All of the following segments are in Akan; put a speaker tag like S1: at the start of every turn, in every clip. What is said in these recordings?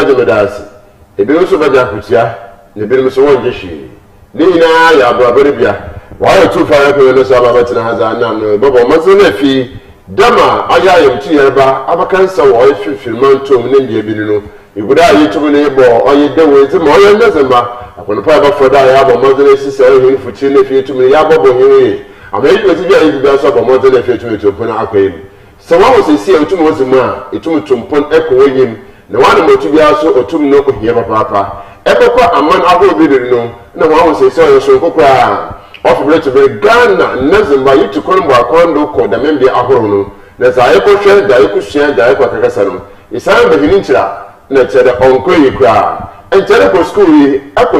S1: baje medasi ebi nso baje akutia ebi nso won jeshi ni nyina ya ababere bia wa ya tu fa ya ko no so ababetina haza na no bobo mazo na fi dama aya yemti yerba abakansa wo ifirmantom ne bia bi no iguda yitum ne bo oye dewe ti mo oye ndezema akono pa ba foda ya bo mazo na sisi oye fuchi ne fi yitum ya bobo hiwe amayi ti bia yi bia so bo mazo na fi yitum to na akoyi so wa wo sisi yitum wo zima yitum tumpon eko woyim na wane motu bia so otum no ohie papa ebekọ aman ahoro bidiri no na wa wo sisi oye so kokora ofibreto be Ghana nazimba yitukon bo akondo ko da membe ahoro no na za yekọhwe da yekusua da yekọkakasa no isan be hini nchira na chere onko yikra entere ko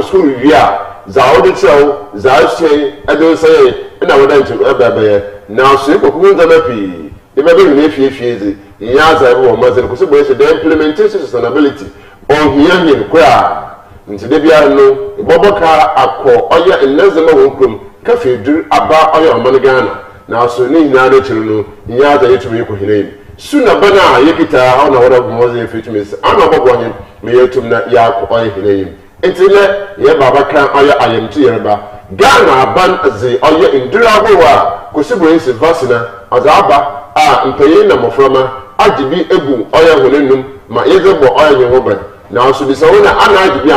S1: school wia za odi chew za hye edo say na woda nchu ebebe na so ekoku nza mapi ebebe ni efiezi ya za ebo mazen ko so bo the implementation sustainability on here kwa ntide bia no iboboka akọ oya enazema wonkom kafe dur aba oya man Ghana na so ni nyina na chiru no nya za yetumi ko hineyi suna bana yekita ona wada moze fitumis ana bobonye me yetum na ya ko oya hineyi entile ye baba kan oya ayemti yerba Ghana ban ze oya indura howa ko sibo yin silvasina azaba mpaye na moframa ajibi egu oya honenum ma yezebo oya nyewoban na so bi so na ana ajibi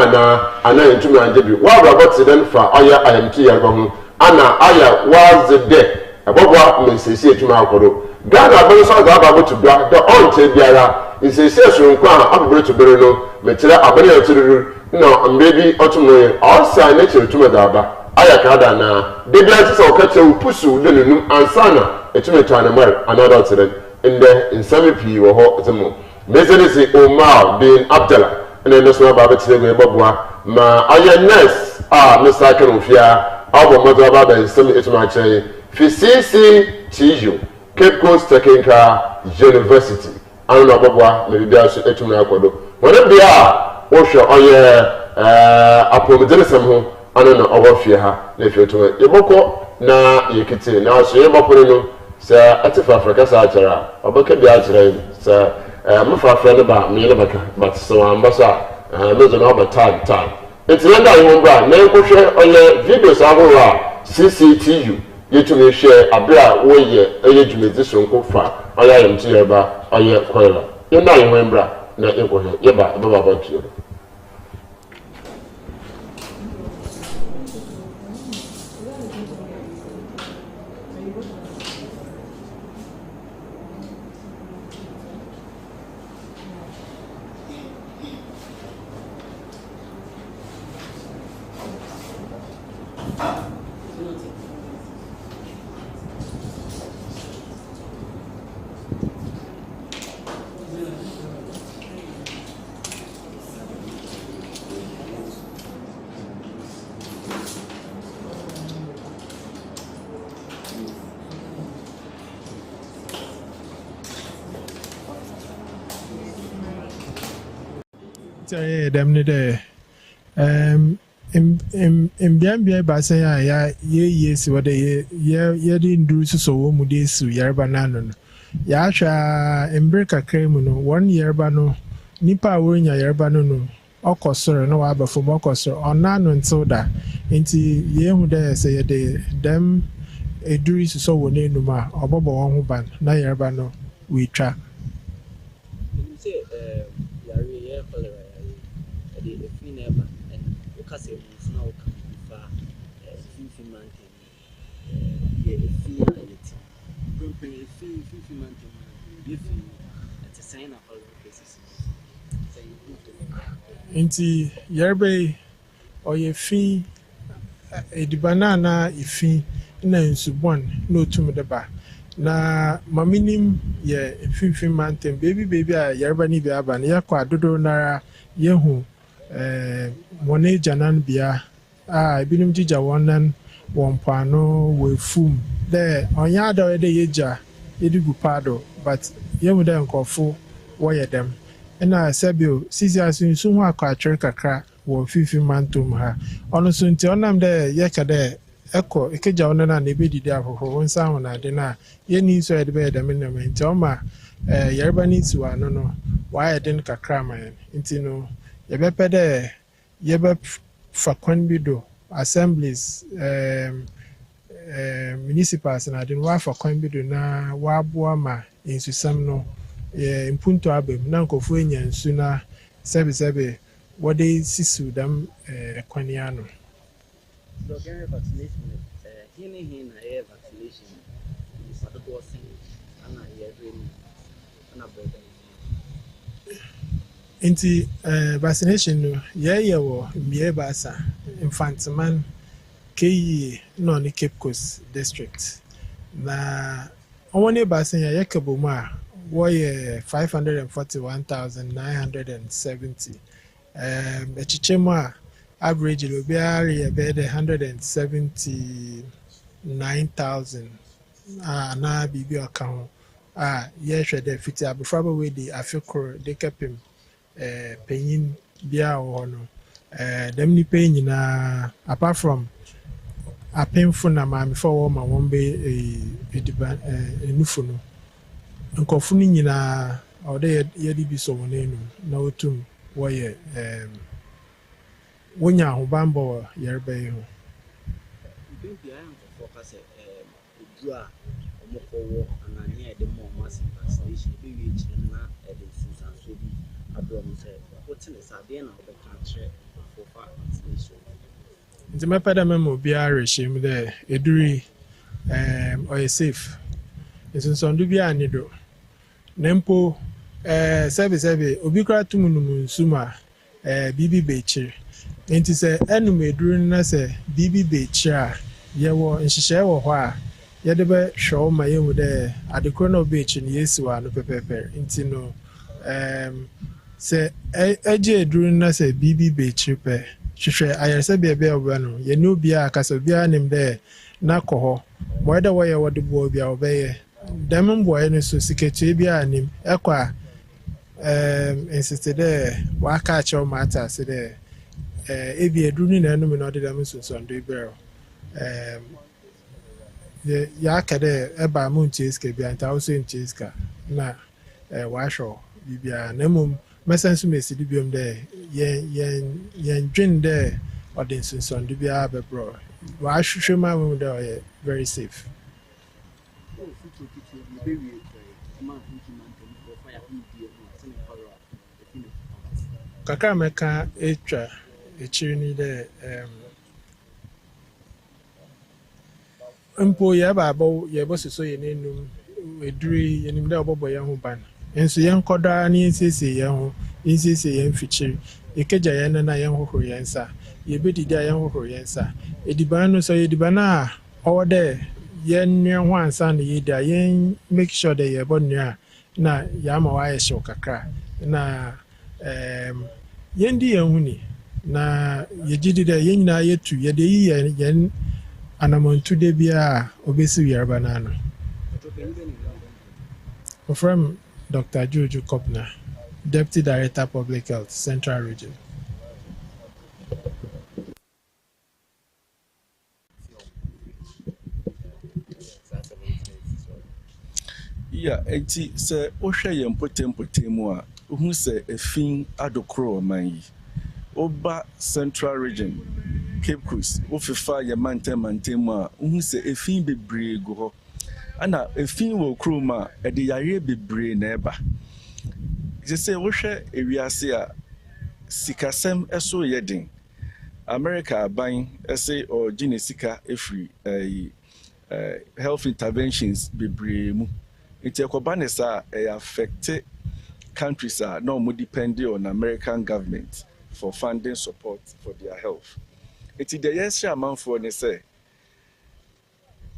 S1: ana yentumi anjebi wa baba tiden fa oya ayemti yerba ho ana aya wazede abobwa mesesi etuma akoro Ghana ban so ga ba botu bra the onte biara insesi esunkwa abobere to bere no metira abere yoturu no mbebi otumoye osa na etuma da ba aya ka da na de bia se okache upusu de nunum ansana etuma tana mar another tire inde insami pi wo ho zemo mezenesi Omar bin Abdallah ene no so ba betire go ebobwa ma aya nurse Mr. Kanofia abo mazo baba insami etuma chai fisisi TU Cape Coast Technical University anu abobwa me bia so etuma akodo wona bia wo hwe oye apomederesem ho anu na obofie ha na fiotuma yeboko na yekite na so yebopore no sa atifa Africa sa achara obaka bia achara sa mfafra ne ba me ne baka but so ambasa mezo na oba tag etilenda yo mbra na enkohwe oye videos ahoro CCTU yetumi hwe abra woye eyedwumezi sonko fa oya yemti yerba oye Cholera yena yo mbra na enkohwe yeba baba batio
S2: dem ne de mbia basen ya ye si wode ye di nduru so wo mu de su yarba nano no ya hwa embreka kremu no 1 yarba no nipa wonya yarba no okosoro no wa bafo okosoro onano ntilda enti ye hu de se ye de dem eduru so wo ne numa obobo won hu ban na yarba no we twa Inti yerbe oye fi edibana na ifi na nsubon no tum de ba na maminim ye finfin mountain baby a yerba ni bia ba na yakwa dodo nara yehu mone janan bia ebinim jija wonan wompano we fum de onya da de yeja edigu pado but yemu de nkofo wo ye dem na sebio sisi asunsu ho akwa kakra wo fifi mantum ha ono so nti onam de yeka de eko ekeja onana na ebedidi ahoho wonsa ho na de na yeni so ede be de menam nti oma yɛreba ne nsiwa no wayɛ den kakra ma yɛn nti no yɛbɛpɛ dɛ yɛbɛfa kwan bi do assemblies municipals na de no wafa kwan bi do na waboa ma nsusɛm no mpunto aba mu na nkɔfoɔ anya nsu na sɛbesɛbe wɔde sisiw dɛm kwan yi ano. Nti vaccination no yɛyɛ wɔ mmea baasa Infantiman KE no ne Cape Coast district na ɔwɔ ne baasa yɛ yɛkɛbɔ mu a wɔyɛ 541,970 ɛkyekyɛ mu a average no obiara yɛ bɛyɛ dɛ 179,000 na biribi ɔka ho a yɛhwɛ dɛ fiti abofraba wei de afe koro de kɛpem panyin biara wɔ hɔ no dɛm nipa yi nyinaa apart from apemfo na maamefo wɔ ma wɔn bɛ ediban enufo no nkɔfo no nyinaa ɔde yɛde bi sɔ wɔn anum na wɔtum wɔyɛ wonya ahobanbɔ wɔ yɛreba yi ho. Nti mɛpɛ dɛ mɛma obiara rehyɛ mu dɛ eduri ɔyɛ safe nsonsɔndo bi a ne do na mpo sɛbesɛbe obi kora tum num nsu mu a biribi bɛkyire nti sɛ ɛnum eduru no na sɛ biribi bɛkyire a yɛwɔ nhyehyɛe wɔ hɔ a yɛde bɛhwɛ wo ma yɛhu dɛ adekoro na ɔbɛkyire no yɛsi wɔ ano pɛpɛpɛ nti no sɛ ɛgye eduru no na sɛ biribi bɛkyire pɛ hwehwɛ ayaresɛbea bɛɛ ɔbɛ no yɛne obiara kasa obiara nim dɛ na kɔ hɔ mɔyɛ dɛ wɔyɛ wɔde boɔ bi a wɔbɛyɛ dɛm mboaeɛ no so sikatua biara nim ɛkɔ a insiste dɛ waka akyerɛw ma ate ase dɛ ebi eduru no na ɛnum na ɔde dɛm nsonsɔndo yi brɛ yɛaka dɛ ɛba mu ntua sika bia nta wo so ntua sika na wahwɛ biribiara na mmom mɛsa nso mesi de biom dɛ yɛn dwen dɛ ɔde nsonsɔndo biara bɛbrɛ wahwehwɛ mu ahu dɛ ɔyɛ very safe. Kakra mɛka etwa ekyiri ni dɛ mpo yɛbɔ soso yɛn enum eduri yɛnim dɛ ɔbɔbɔ yɛn ho ban nso yɛn kɔdaa ne yɛnsiesie yɛn ho yɛnsiesie yɛn fikyiri yɛkagya yɛn nana yɛn hohoro yɛn nsa yɛbɛdidi a yɛn hohoro yɛn nsa ediban no so ediban a ɔwɔ dɛ yɛn nua ho ansa na yɛdi a yɛn make sure dɛ yɛbɔ nua na yɛama wayɛ hyew kakra na yɛn di yɛn ho ni na yɛgye di dɛ yɛn nyinaa yɛtu yɛde yi yɛn anamontu de bia obesi yɛreba na ano. From Dr. Juju Kopna, Deputy Director Public Health, Central Region.
S3: Yeah, enti se ohwe ye mpotem mu a ohu se efin adokro man yi oba Central Region Cape Coast ofifa ye mantem mu a ohu se efin bebre go ho ana efin wo krom a ede yare bebre na eba je se wohwe ewiase a sikasem eso yedin America aban ese o gine sika efri health interventions bebre mu it ekobanesa affect countries are no more depending on American government for funding support for their health. It is the yes man for ne say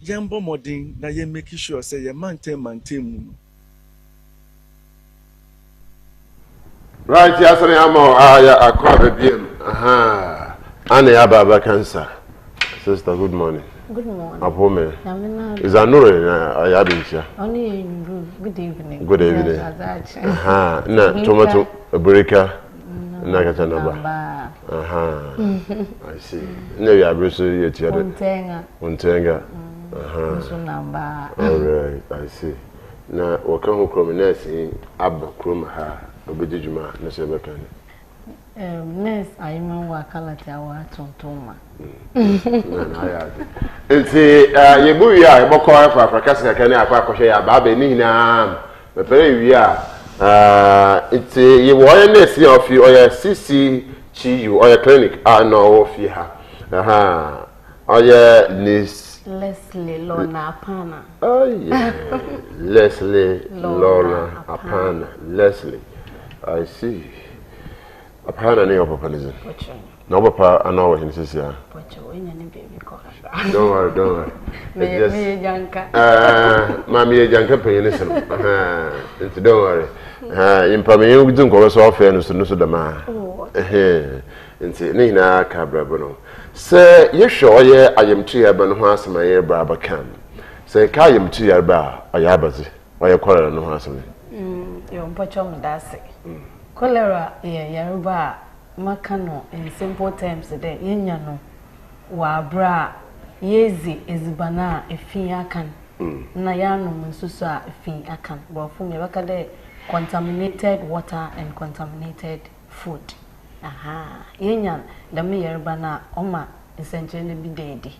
S3: yambo modern na ye make sure say ye maintain
S1: right yes na amo ya akwa bebiem ana ya baba cancer sister good morning.
S4: Good morning.
S1: Apome. Is Anure Ayabincha?
S4: Only good evening.
S1: Good evening. Na tomato burika na katanaba. I see. Na we abriso yet yet. Untenga.
S4: Namba.
S1: All right, I see. na waka ho krom nurse aba krom ha obedijuma na se beka ni
S4: nurse ayima wa kalati awa tontoma
S1: na ya nti yebu ya eboko afa kasa ka ni akwa akohwe ya ba ba ni na mepere wi a nti ye wo ya nurse ya ofi oya CCGU oya clinic no ofi ha oya
S4: Leslie Lona Apana.
S1: Oh yeah, Leslie Lona Apana. Leslie, I see. Apana ni papa nizo. No papa, I know what he says here. Don't worry.
S4: Me janka.
S1: Mami janka pay listen. Don't worry. Impame you don't go so often so dama. Nti ni na ka brabono. Se ye sure ye ayemtu ya ba no ho asema ye braba kan. Se ka ayemtu ya ba ayabazi. Oye cholera no ho asema.
S4: Yo mpocho mdase. Cholera ye yaruba makano in simple terms de yenya no wa bra yezi ezibana efin akan. Na ya no nsusu a efin akan. Bo fu me baka de contaminated water and contaminated food. Yenyan da me yerba na oma essential bi dedi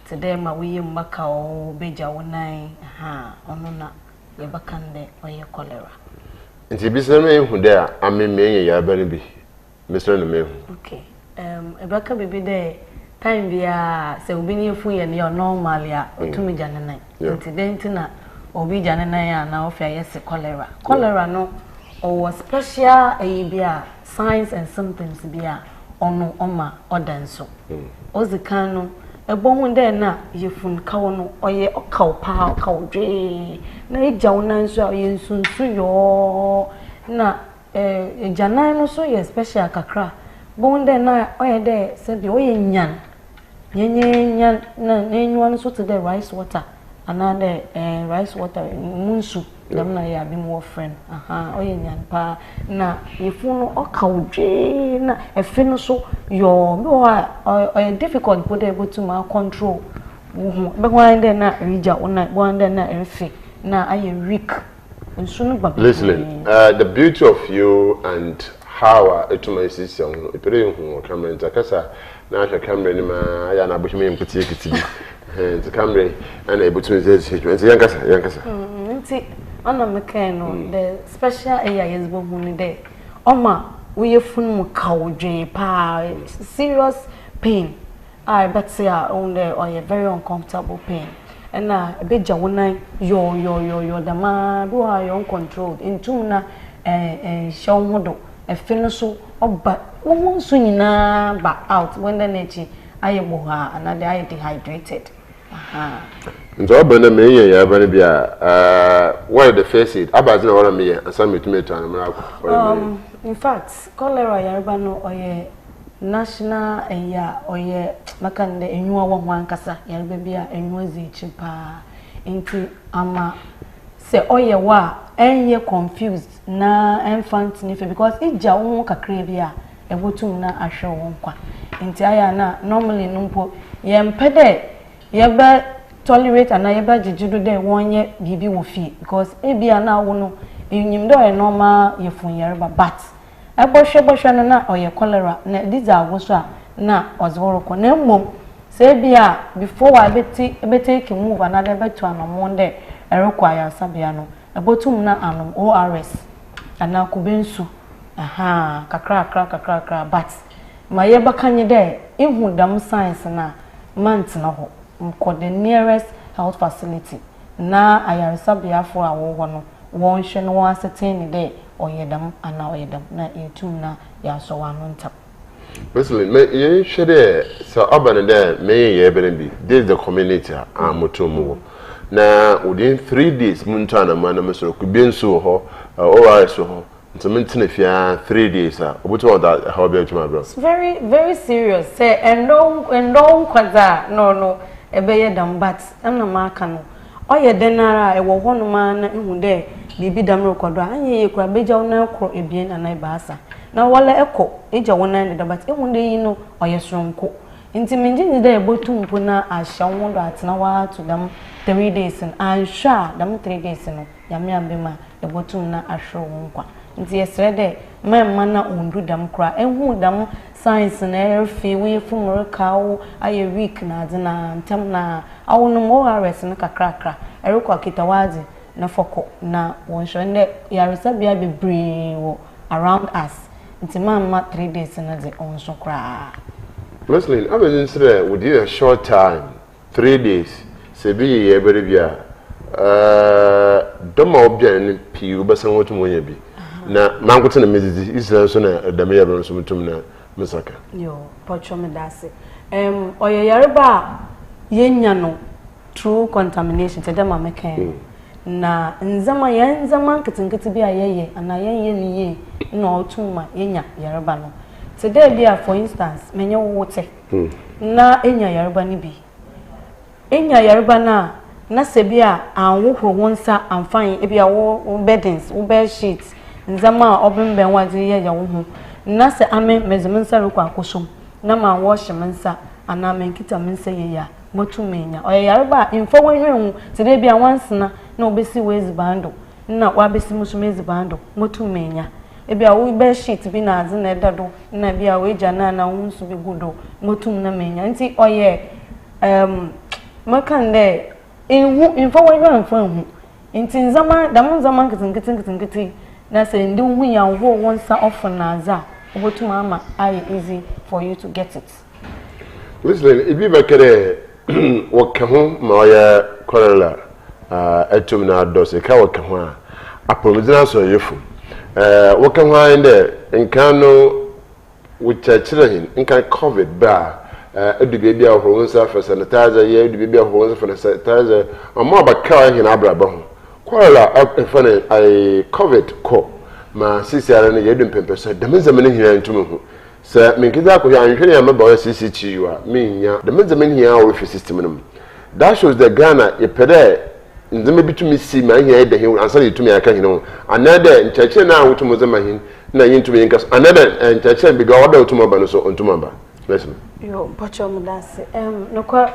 S4: today ma we mbaka o beja wonan ono na ye bakande oye cholera
S1: nti bisem me hu de a amemme ya ba ne bi mesre no me hu
S4: okay ebaka bibi de time bia se obi ne fu ye ne normal ya otumi janenan nti denti na obi janenan ya na ofia yes cholera no or special bia signs and symptoms bia ono oma odanso ozikano ebonwu de na yefun kawo no oye okaw pa okaw dwe na ejaw nan so oye nsunsu yo na ejanan no so ye special kakra bon de na oye de se bi oye nyan nyenyan na nenwan so to the rice water another rice water munsu dam na ya bi mo friend oye nyan pa na yefunu okawdwe na efe no so yo me difficult put able to ma control be wan de na rija una wan de na efe na aye weak nsunu baba.
S1: Listen, the beauty of you and how it my system ipere hu camera ntakasa na ahwe camera ni ma ya na abohime mputi ekiti nti camera ana able to say nti yankasa
S4: nti ana mekano the special area is bohuni de oma we fun mu kawdwe pa serious pain I bet say on there or a very uncomfortable pain and a bit jawunai yo the man do are uncontrolled into na show model a feel so but one soon na back out when the nature I boha another I dehydrated.
S1: Nzo bana me ya bana bia why the face it abazi na wala me asa metumetu anamra
S4: in fact cholera yarba no oye national eya oye makande enwa wo ankasa yarba bia enwa zichi pa nti ama se oye wa enye confused na infant nife because ija wo kakra bia ebotum na ahwe wo kwa nti aya na normally numpo yempede yeba tolerate and yeba jijudo de wonye bibi wo fi because ebia na wo no enyim do e normal yefun yarba but ebohwe no na oye cholera na these are wo so na ozworoko na mmom se ebia before wa take move another beto anomon de require sabia no ebotum na anom ORS ana kubensu kakra but ma yeba kanye de ihu dam science na month na ho the nearest health facility na ayaresabia for awo no won hwe no wan certain dey oyedam ana oyedam na etum na ya so wanu ntap.
S1: Personally, me shede so urban there me ye be this the community amotomu na within 3 days muntana mana mesoro ku bensu ho ORS ho ntimentina fia 3 days obuto that how be atuma bro.
S4: It's very serious say endo kwaza no ebeye dam but na maka no oye denara ewo hono ma na ehu de bibi dam rekodo anye ye kura beja wona kro ebien anai baasa na wala eko eja wona ne da but ehu de yi no oye sonko Nti menjini da ebotum puna ahya wo do atena wa to them 3 days and sure them 3 days no yame ambema ebotum na ahwe wo nkwa. Nti yesre de memma na ondu dam kra ehu dam science na erfi we fumure kawo aye week na ade na ntem na awo no mo ares no kakrakra erikwa kitawazi na foko na wonhwe ne yaresa bia bebre wo around us. Nti mamma 3 days na de onso kra.
S1: Muslim, I was in with a short time, 3 days. Sebi eberebia. Doma obia pi ubasa wotu monye bi. Na mankuta na mezizi Israel so na dame ya bronso mutum na mesaka.
S4: Yo, pocho me dase. Oye yareba yenya no through contamination te dema meken. Na nzama ya nzama nkitinkiti bi ayeye ana yenye ni ye na otuma yenya yareba no. Today there for instance menye wote na enya yareba ni bi enya yareba na sebia anwohro wonsa amfan ebia wo beddings wo bed sheets nzama obemben waje ye wo ho na se ame mezemensa rekwa akosom na ma wash mensa ana menkita mensa ye ya motumenya oye yareba info wenhwen today bia wansena na obesi wezi bando na wabesi musumezi bando motumenya ebia wo be sheet bi na aze na edado na bia we jana na wonsu bi gudo motum na menya nti oye makande ewu info wa mfa hu nti nzama dam nzama nkitinkiti na se ndi hu ya wo wonsa off na aza obotum ama ai easy for you to get it.
S1: Listen, ibi bakere wakahu ma ya cholera etum na dose ka wakahu a apomizina so yefu waka hwande nkano wuchachirahin nkan covid ba edu bebia ohronsa for sanitizer ye edu bebia ohronsa for sanitizer amma baka hin abraba ho kwala efane ai covid ko ma sisiara ne yedu mpempesa demenzamene hin antum ho sa minkida ko anhwere ya maba wa CCTV a minya demenzamene hin a wo fi system no that shows the Ghana epede nzeme bitumi si ma hia eda hin ansa yitumi aka hin no another ncheche na wotumo zema hin na yintumi yinkas another ncheche bi ga oda wotumo ba no so ontumo ba listen
S4: yo pocho mudase nokwa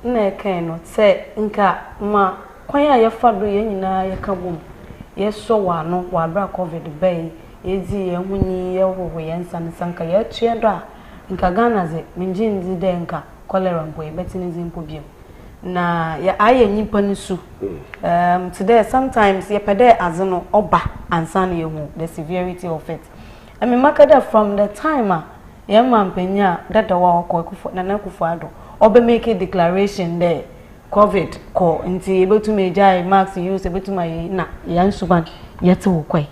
S4: na eken no se nka ma kwan ya yefado ye nyina ye ka bom ye so wa no wa bra covid bay ezi ye hunyi ye hoho ye nsanka ye tue do a nka Ghana ze minjinzi de nka cholera mpo ye betinizi mpo biem na ya aye nyimpa nisu today sometimes ye pede azeno oba ansan ye hu the severity of it I mean makada from the time ye mampenya dada wa okofo na nakufo ado obe make a declaration there covid ko nti ebetum ejai max use ebetum ayi na ya nsuban yete wokwai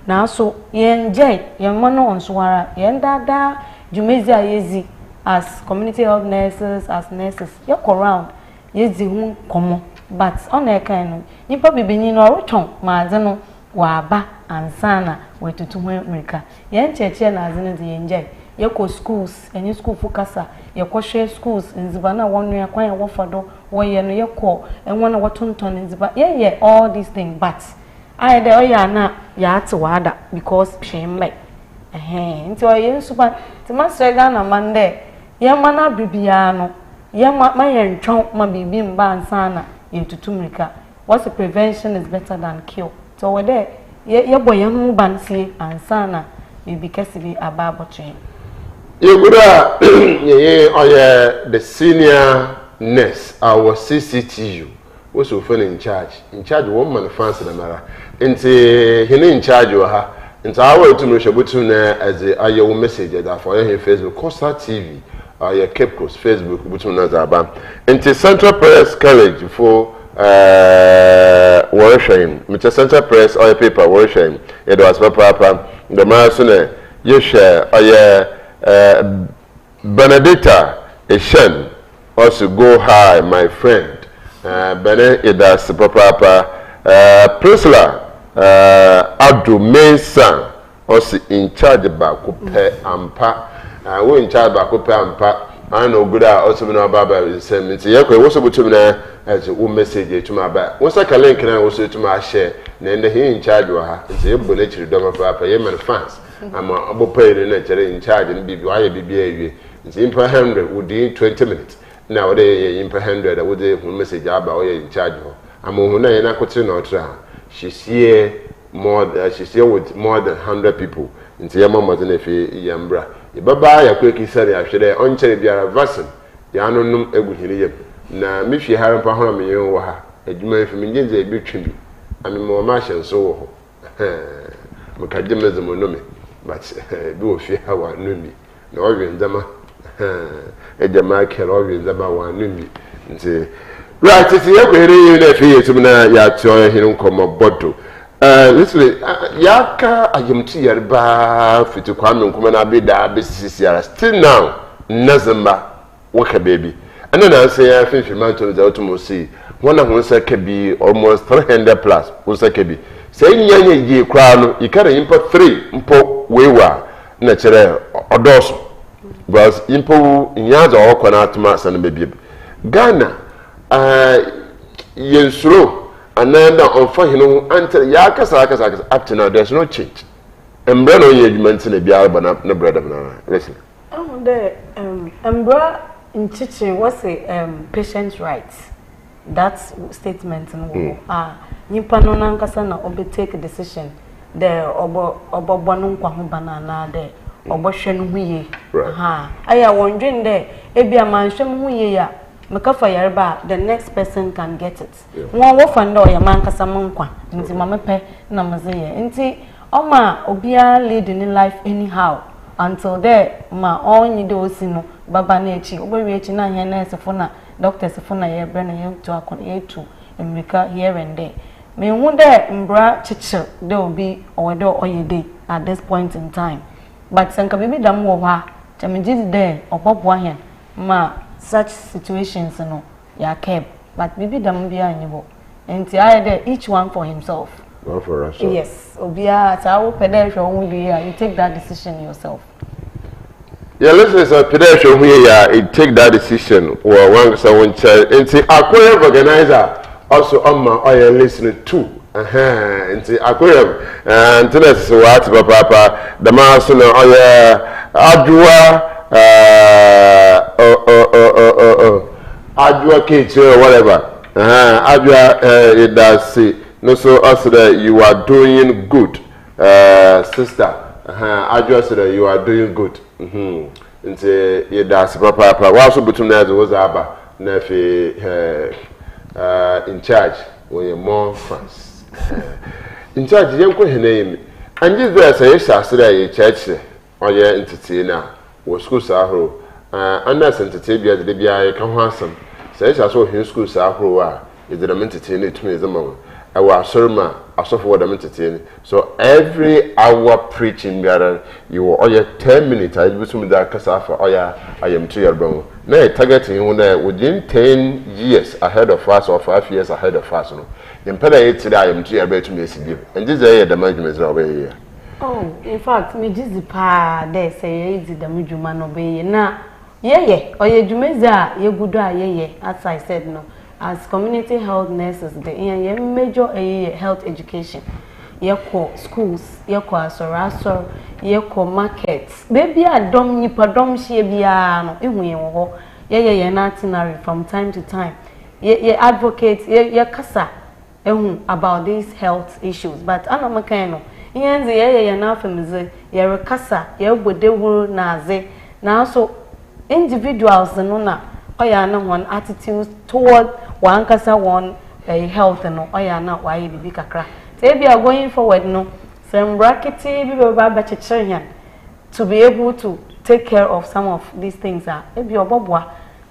S4: na so ye njai ye mono onsuara ye ndada jumezi ayezi as community health nurses as nurses ye go round yezi hu komo but on e kan no nipa bibini no roton ma ade no wa aba ansana wetutu hu America ye ncheche na ade no de yenje ye ko schools any school fukasa ye ko share schools nzibana wonu ya kwan ye wofado wo ye no ye ko enwana wotonton nziba ye all these things but I de oya na ya ate wada because shemle nti oye nsuba ti masrega na mande ye mana bibia no ye ma ye ntwon ma bibi mba ansana ye tutumrika what's the prevention is better than cure so we there ye boye no bansie ansana bibi kesibi ababotwe
S1: ye gura ye oye the senior nurse our CCTU was often in charge one man fancy na mara nti hene in charge wa ha nti awo etumre butu na as a your message that for your Facebook Costa TV your Cape Coast Facebook butu na zaba nti Central Press College for worship Mr. Central Press or paper worship it was papa the masone you share Benedicta Eshen also go high my friend Bene Idas Papa Priscilla Abdul Mesa also in charge back pe ampa we in charge back pe ampa I know good also no baba send me say we so butu na as we message to my back once I can link na also to my share na end he in charge wa ha say e bole chiri do papa ye man fans ama obo pay na chere in charge ni bibi wa ye bibi awie impa 100 within 20 minutes now they impa 100 would the message about in charge of among na kote na otra she's here she's here with more than 100 people nti ya mama na fe yambra ibaba ya kweki sare ahwede onchere biara vaccine ya nonum eguhiri yem na mehwe haran pa hono me wo ha adwuma efi me ngenze ebi twibi ami mo ma hye nso wo ho mukadde mezemo no me but bi wo fi ha wa no mi na o wen dama ejama kero o wen dama wa no mi nti right ti ye ko here na fi yetum na ya tio hinu nkomo bodo listen yaka ayemti yarba fiti kwame nkuma na be da be sisiara still now nazamba waka baby and then say ya fi manto da otomo see one of us can be almost 300 plus us can be say nyanya yi kra no you can import 3 mpo wewa na chere odoso because impo nyaza okona atuma san baby Ghana yensuro ananda onfa hinu until ya kasa up to now there's no change embra no yedwuma na bia ba na brother na listen
S4: embra in teaching what's a patient's rights that statement no nipa no nankasa na obe take a decision the obo no nkwa ho banana de obo hwe no huye aya wondwen de ebia manhwem huye ya mekafa yarba the next person can get it won wo fanda o ya mankasa monkwa nti mamepe na mazeye nti oma obia lead in life anyhow until there ma onyi de osino baba na echi obewe echi na here na esefo na doctors efo na ye bre na ye to akon ye to emrika here and there me hu de mbra chiche de obi owedo oyede at this point in time but sanka bibi dam wo ha chamejid there obobo ahen ma such situations no ya kept but bibi dam bia anyibo enti I there each one for himself
S1: one for us
S4: yes obia tawo pede hwe won bi you take that decision yourself.
S1: Yeah, listen, so pedestrian here, it take that decision or one someone child and say aquarium organizer also on my oil listening to and say aquarium and tell us what papa the master oil adwa adwa cake or whatever adwa it does say no so also that you are doing good sister adwa said that you are doing good nti ye das papa wa so butum na was aba na fi in charge when more fans in charge yen ko henayim anje there say shasira ye church oye entity na wo school sahoro under entity bia de bia ye ka ho asam say shaso hin school sahoro a ye de entity na tumi zama I was sorma asofo what entity so every hour preaching biara you will 10 minutes I be some that kasa for I am 2 year bro na targeting within 10 years ahead of us or 5 years ahead of us no impela it today I am 2 year bro to me see and this is the management over here.
S4: Oh, in fact me jizi pa there say easy the mujuma no be na ye oye jumeza ye gudo ye as I said no as community health nurses the major health education yeko schools yeko asoro yeko markets baby adom nipa dom hie bia no ehun ye wo ye na itinerary from time to time ye advocate ye kasa ehun about these health issues but anamakan no yenze ye na afemize ye rekasa ye bodewuru na aze na so individuals no na oya na one attitude toward one kasa one health no oya na why bibi kakra say we are going forward no some brackety bi baba chichirian to be able to take care of some of these things are e bi obobwa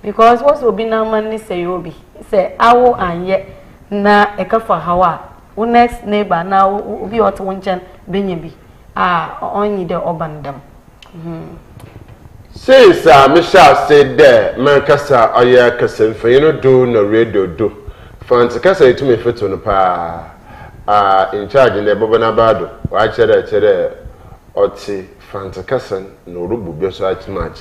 S4: because what obi na man say obi say awo anye na ekafa hawa wo next neighbor na obi oto wonchen benye bi onyi de obandam
S1: Since Michelle said there, my casa aya kasa for you know do no radio do. Fancy kasa to me fit on the pa in charge in the Bobana Bado. I chere oti fancy kasa no rubu be so at much.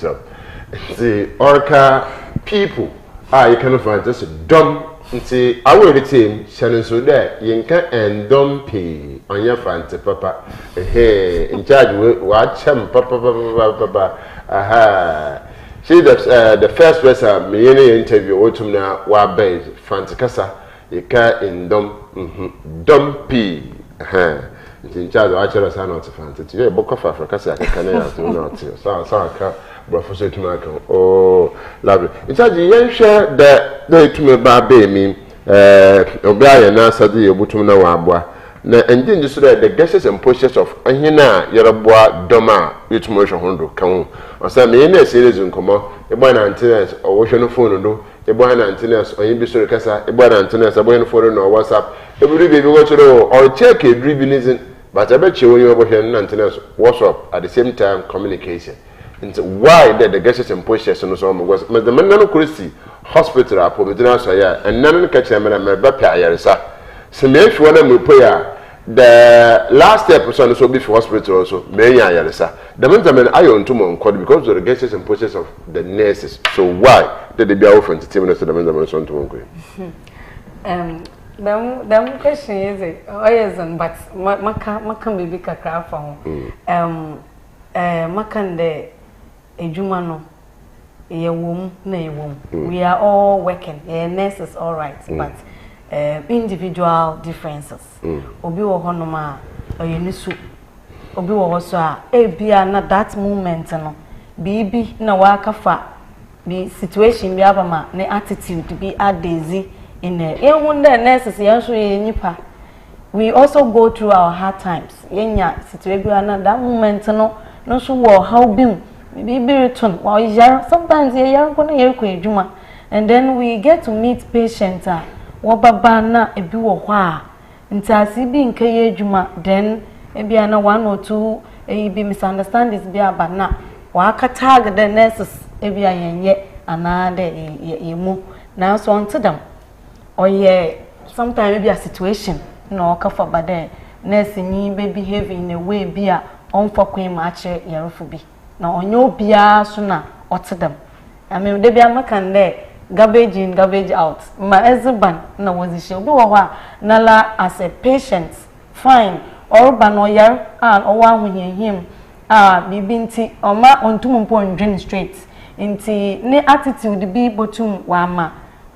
S1: The orca people you cannot find just dumb. See, I will retain Shannon so there, Yinka and Dumpy on your fancy papa. Hey, in charge, watch him, papa. Aha. she the first person me any interview otum na wa base fantikasa yeka in dom p in charge of actual sign out fantasy yeah book of Africa say I can not so ka professor to make oh lovely in charge yen share the to me ba be me obi aye na sadi ebutum na wa aboa na engine just the guesses and process of ahina yereboa doma yutumo hwe hondo kan o say me na series nkomo ebo na antennas o wo hwe no phone do ebo na antennas oyin bi sori kasa ebo na antennas ebo no phone no WhatsApp eburu bi go chiro or check a dribbling but I bet you when you are na antennas WhatsApp at the same time communication into why the guesses and process no so was the man no Christy hospital apo medina so ya and none catch them na me ba pa ayaresa se me fi wona me poya the last episode so be for hospital also me nya ayaresa the man ayo ntumo nkod because of the guesses and process of the nurses so why did they be out for entertainment so the man so ntumo nkod
S4: the question is isn't but maka baby kakra fa makan de ejuma no yewom na yewom we are all working nurses all right but individual differences obi wo hono ma oyenisu obi wo ho so a bia na that moment no bibi na waka fa bi situation bi abama na attitude bi adezi in ehun the nurses yanso nipa we also go through our hard times yenya situation na that moment no so wo how bim bibi return wa yar sometimes yar ko na yar ko ejuma and then we get to meet patients wo baba na ebi wo ho a ntasi bi nka ye ejuma then ebia na one or two be misunderstandings bi abana wa aka tag the nurses ebia yenye ana de yemu na so onto them or yeah sometimes maybe a situation no ka for bad nurse ni be behave in a way be a on for queen match yarofo bi na onyo bia so na ote them I mean they be amakan there garbage in garbage out my husband na was she obi wo ha na la as a patient fine or ban oyar and owa him bibi nti oma ontum mpo ndwen straight nti ne attitude bi botum wa ma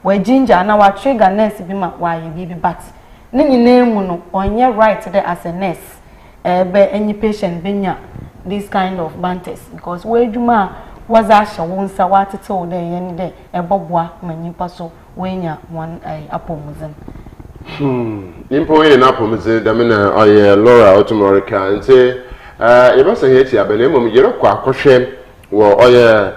S4: wa ginger na wa trigger nurse bi ma wa ye bibi but ne nyina mu no onye right there as a nurse be any patient benya this kind of banters because we juma was asha wonsa watete o dey yen dey eboboa manyipa so wenya one apomuzin
S1: impo we na apomuzin da me na oye Laura Otumorika nti e ba se heti abene mom yero kwa akohwe wo oye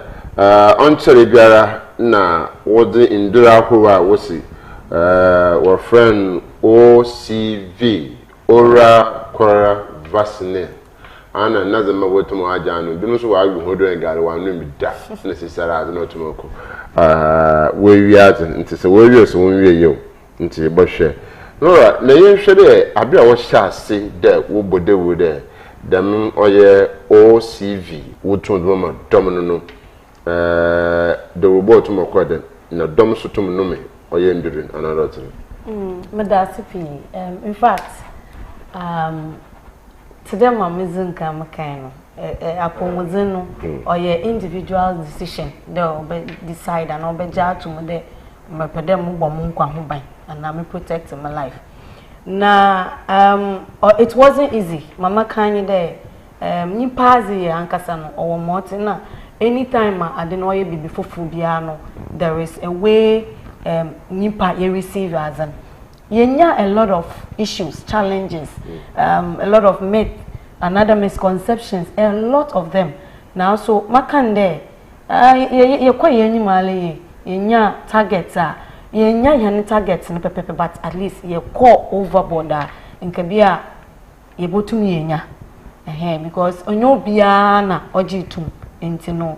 S1: ontere biara na wodi indura howa wosi our friend OCV Cholera Vaccination ana nazama wotumo ajanu binu so wa hodo engare wa no mi da necessary as no tomoko we wiaze nti se we wie so won wie yo nti bo hwe no na yen hwe de abia wo sha ase de wo bodewu de dem oye OCV wotun do ma dom no the robot moko de na dom so tum no me oye ndirin another thing
S4: madasipi in fact today my mizin kam kind apomuzin no or your individual decision they decide and obeja to me my pedem bo mu kwa ho ban and I'm protecting my life na it wasn't easy mama kan there ni pazi ankasa no or moti na anytime I didn't know you be before no there is a way nipa you receive as an yenya a lot of issues challenges a lot of myth and other misconceptions a lot of them now so makande ye kwa yenyi male yenya targets yenya yan targets no pepe but at least ye call overboard nkabia ye botum yenya because onyo bia na ojitum intino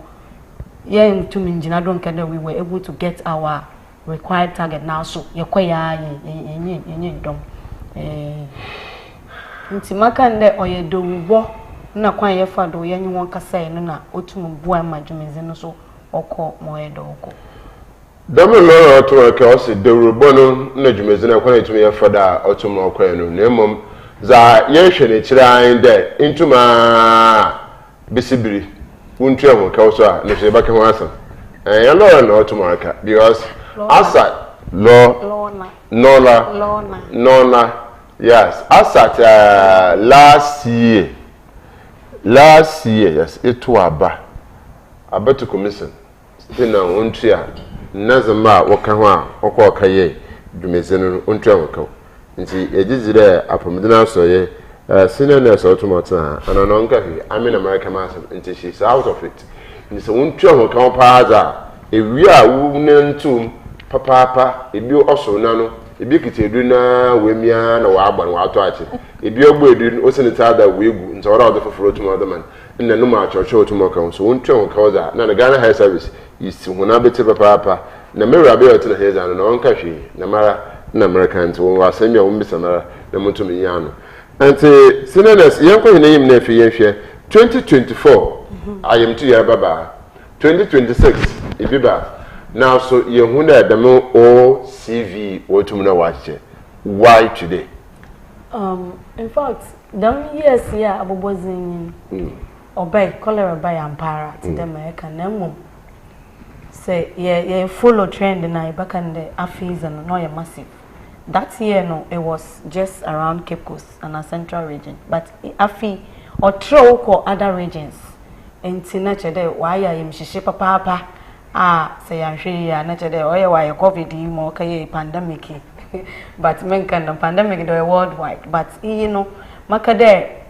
S4: ye ntum njina don kada we were able to get our required target now so yekoya yenye dom nti makande oye dowubo na kwan ye fado yenye won kasa no na otum bua madwumeze no so okọ moye do okọ
S1: dom lo to ke o se dowubo no na dwumeze na kwan etum ye fada otum okọ no na emom za ye hwe ne kiran de intuma bisibiri wuntu e ho ka so a na se ba ke ho asa Law and Automarca because Asat law Nona. Yes, Asat last year, yes, it was about to commission. Still now, Untria, Nazama, Wakawa, Okaye, Dumezeno, Untramako. And see, it is there upon Medina Soye, senior nurse automata, and an uncle, I'm in American master until she's out of it. And so Untramako Paza, if we are wounded to Papa, if you also nano. Ebi kiteduna wemia na waagba na wato ache ebi ogbo edu o seneta da wegu nta ora odo foforo to other man nna no ma chocho to moka so wontwe ka oza na Ghana Health Service yisi huna bete papa na mera be otu na heza no onka hwe na mara na Americans wo asemi a wo mbisa mara na muntu me yano ante sinenes yenko hine yim na fi yenhwe 2024 ayem to ya baba 2026 ebi ba. Now, so you huna demo o CV wotumna wache. Why today?
S4: In fact, them years here abobozin obey cholera by ampara to them American name. Say yeah follow trend na back in the affairs and no massive. That year no it was just around Cape Coast and a central region, but afi or throw ko other regions. And tinache de why I am shishi papa. Say I'm sure you are not today. Oh, why COVID more pandemic, but men kind of pandemic do worldwide. But you know, makade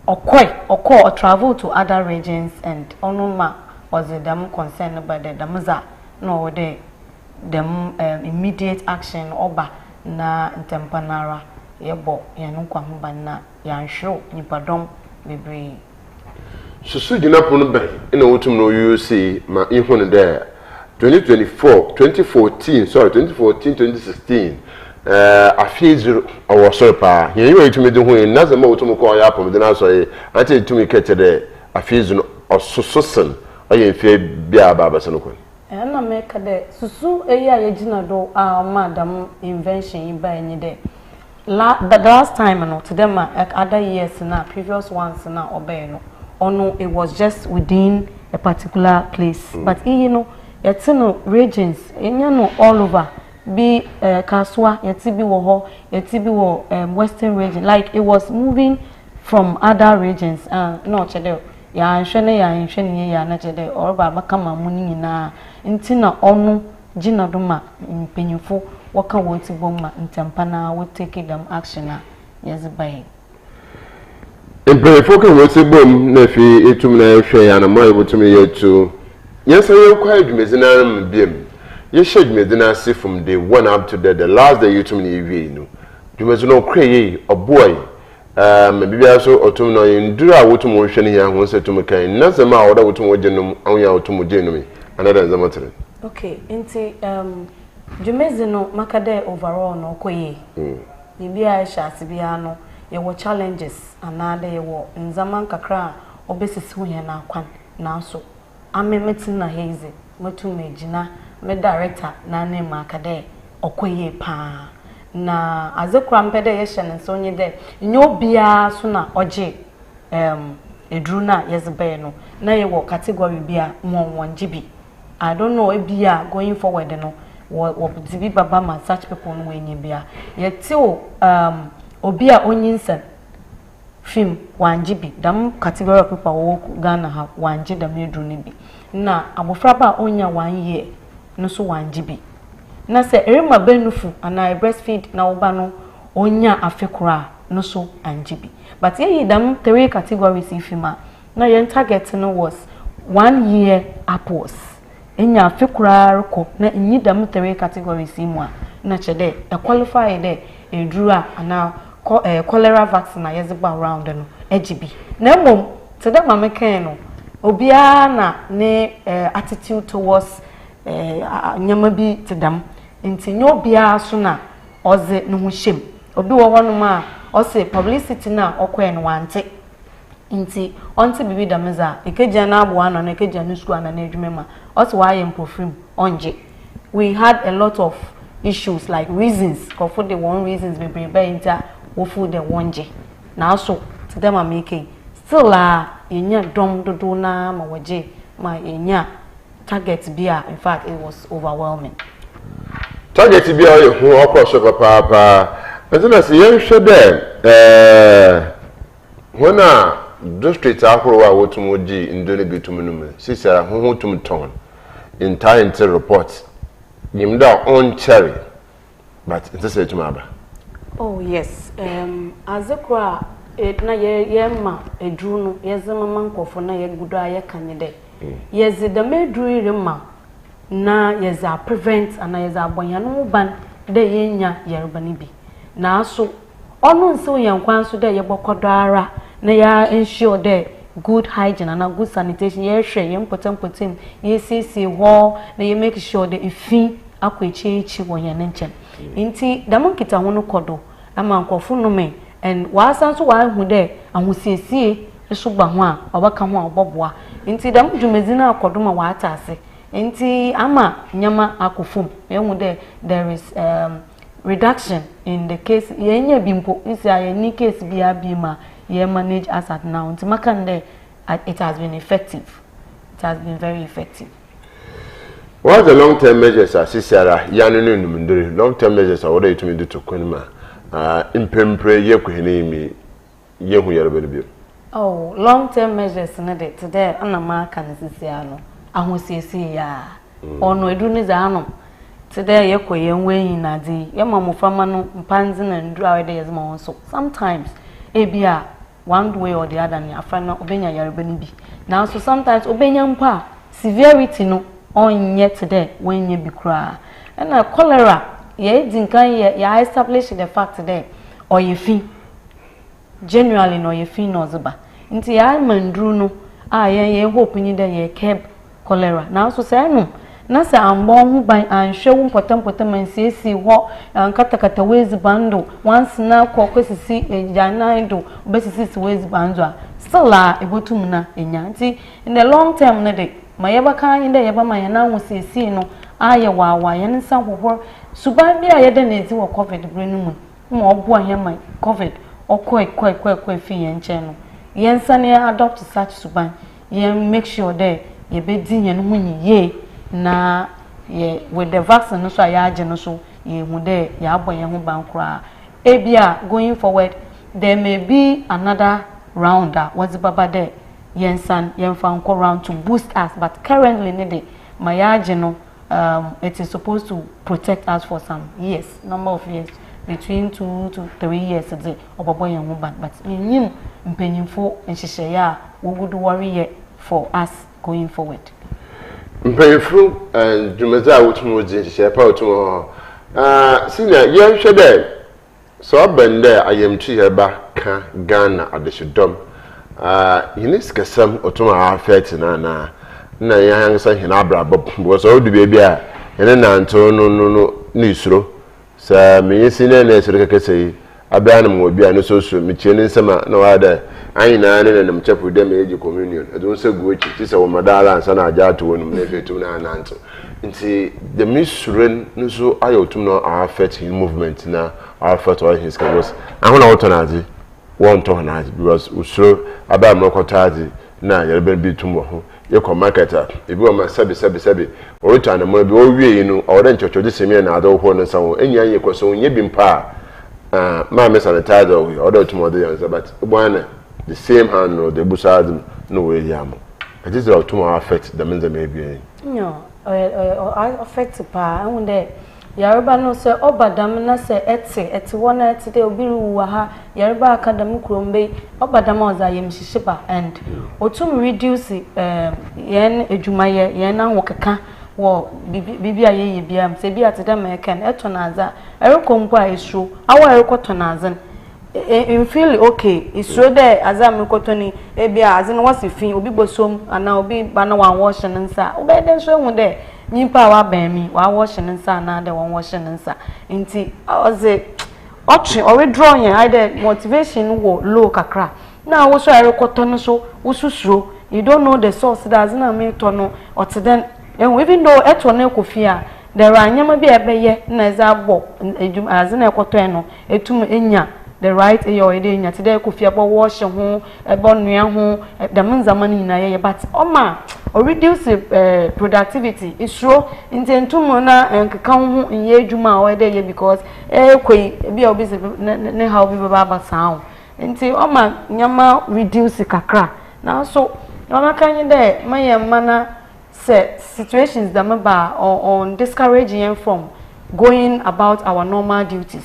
S4: or travel to other regions and onuma was the them concerned by the damaza no them immediate action oba na tempanara yebo yanukwa mbana yansho nipadom bebre.
S1: So jina pono ben ina wotum no UC ma ihun there 2016 afeezuru owo so pa yen you to me do hu na zama wotum ko ya pom de na so ye ante tumi kete de afeezuru osososen ayen fe bia baba so no ko
S4: na make de susu eya ye jina do madam invention iba enyi de the last time no to them other years na previous ones na obey no ono it was just within a particular place but you know it's no regions you know all over be kaswa yeti bi wo ho yeti bi wo western region like it was moving from other regions no chede ya nhwene ya na chede or ba makama muni na ntina onu gina do ma mpenyufo waka woti bomma ntempana we take them action yes by
S1: Impere foka wote bom na fi etum na ehwe ya na moye botumi yetu. Yes ye kwa adwumezina mbiem. Ye hwedwumezina se from day 1 up to the last day yutum na ewie no. Dwumezina okreye oboy. Bibia so otum no ndura wotum wo hwe ne ya ho setum kan. Na sema a woda wotum wo genum awya wotum genum. Another example.
S4: Okay, inti dwumezino makade overall no koye. Bibia sha sibia no yewo challenges anade yewo nzaman kakra obesisi huye na kwan na so amemetin na heze metu mejina me director na name akade okoye pa na azekura mpede yehye ne so onye de nyo bia so na oje edru na yezebe no na yewo category bia monjibi I don't know ebia going forward no wo dibi baba man such people no enye bia yetil obi a onyinsan film wanjibi dam category of people wo Ghana ha wanji dam edru ne bi na abofraba onya 1 year no so wanjibi na se erima benufu ana breastfeed na oba no onya afekura no so anjibi but ye dam 3 categories ifima na your target no was 1 year upwards enya afekura reko na enyi dam 3 categories imu na chede e qualify de edru ana cholera vaccine yezeba around no egibi na mom to them ameken no obia na ne attitude towards nyama bi to them nti nyobia so na oze no ho hyem obi wo hono ma o se publicity na okwe no wante nti onti bibi dameza ekeja na abo ano na ekeja no school na adwuma ma o se wa yem profim onje we had a lot of issues like reasons for the one reasons we bring by into wofu the wonje na so to them are making still enya dom dodo na ma waje ma enya target beer. In fact, it was overwhelming.
S1: Target beer, who of course, Papa. But then I see young there. When district Akura Wotumoji in Dolly Bituminum, Sister, who to ton in time to report. Yimda on cherry, but it's a say to Maba.
S4: Oh, yes. As a cry, it na yemma, a druno, yes, a manco for na ye good eye candidate. Yes, the maid drew rema. Na yes, a prevent and yes, a boyano ban de yenya yerbanibi. Na so, on so young quan so there, Yabocodara. Na ya ensure there good hygiene and a good sanitation. Ye share young potem, ye see wall, na ye make sure that if fee akwechi wo ye nenchen. Inti damon kita hono kodo ama nkofo no me and wa san so wa hu there ahosiesie so ba ho a obaka ho oboboa. Inti dam dwumezi na akodo ma wa atase. Inti ama nyama akofum. Ye hu there is reduction in the case yenye bimpo isi ayeni case bia bima ye manage as at now. Nti makande it has been effective. It has been very effective.
S1: What are the long-term measures as Sarah Yanun long-term measures are what you to do to Kunma? Impempre Yakuhinimi Yahu Yarabel.
S4: Oh, long-term measures today, Anama can Siciano. I will see ya. Or no, Dunizano. Today, Yako Yangway in Nadi, Yamamu Famano, Panzin and dry days more. So sometimes, ABR, one way or the other, I find out Obenya Yarabenibi. Now, so sometimes Obenya Pa, severity no. On yet today when you be cry and a cholera ye dinkan ye establish the fact today or ye fee generally no ye fee no zuba nti ya mandru no ye hope ni da ye keb cholera now so say no na say ambo hu ban anhwe wu potem ansiesie ho ankatakata wezi bando once na kwesisi ejanaido obesisi wezi bando still ebotum na enya nti in the long term na dey Mayaba kind de yaba mayana was see no aya wa yan san hohor suban bia ye de nezi wo covid brenu mu mo obo ahe my covid okoi fi yen che no yen san ya adopt such suban yen make sure there ye be din yen ho ye na ye with the vaccine no so ya age no so ye hu de ya abo yen ho ban kra ebia going forward there may be another round what's baba there Yensan Yenfan go round to boost us, but currently it is supposed to protect us for some years, number of years, between 2 to 3 years a day of a boy and woman. But in painful and Shishaya, we would worry for us going forward.
S1: Painful and Jumaza would move in Shapa to Senior Yan Shade. So I've been there, I am Chiaba Ghana at the Shudom. Yiniska some otoma afet na yang san hina abrabo bo so do baby a ene na nto no ni suro sa me yisi na na suro kekese abia na mo bia no so suro me chie ni nsema na wa da anyina ne na mchapu dem eji communion edo se guochi ti se wo madala ansa na aja to wonu na fetu na nanto nti the misren no so ayotum no affect his movement na affect all his cause ahuna wotonazi one to na because usro aba mrokotadi na yerebe bi tumwo ho ye ko marketer ebi o ma sabi o to anamo bi o wie no o de nchocho de semia na ado ho no sanwo enya ye ko so nye bi mpa ma me sanitizer o de tumo de yanza but bwana the same hand no the busad no we yam it is all to affect the menza maybe
S4: no affect pa and de Yaruba no se obadam na se eti wona eti de obiru wa ha Yaruba academy krombe obadam oza yem shishiba and otum reduce yen edwumaye yen na wokeka wo bibia ye bia se bia te dem eken etonaza erekonkwa esro awa erekotonaza in feel okay isro de azam kotoni ebia azin wasifin obi bosom ana obi bana wan wash nsa obede so hu de nipa wa ban mi wa wash nsa na de won wash nsa nti oze otre or withdraw yen either motivation wo low kakra na wo so erekotono so ususuro you don't know the source that na me tono oteden even though eto na ekofia there are nyama bi ebeye na za bo azin ekoto eno etum enya the right your idea today could fear wash ho ebon nua ho the manzamani na ye but oma or reduce productivity is sure intentumo na nkeka ho nye adwuma o dey because kwei bi obi se ne how bi baba sound nti oma nyama reduce kakra na so mama kan dey mana say situations that maba on discouraging from going about our normal duties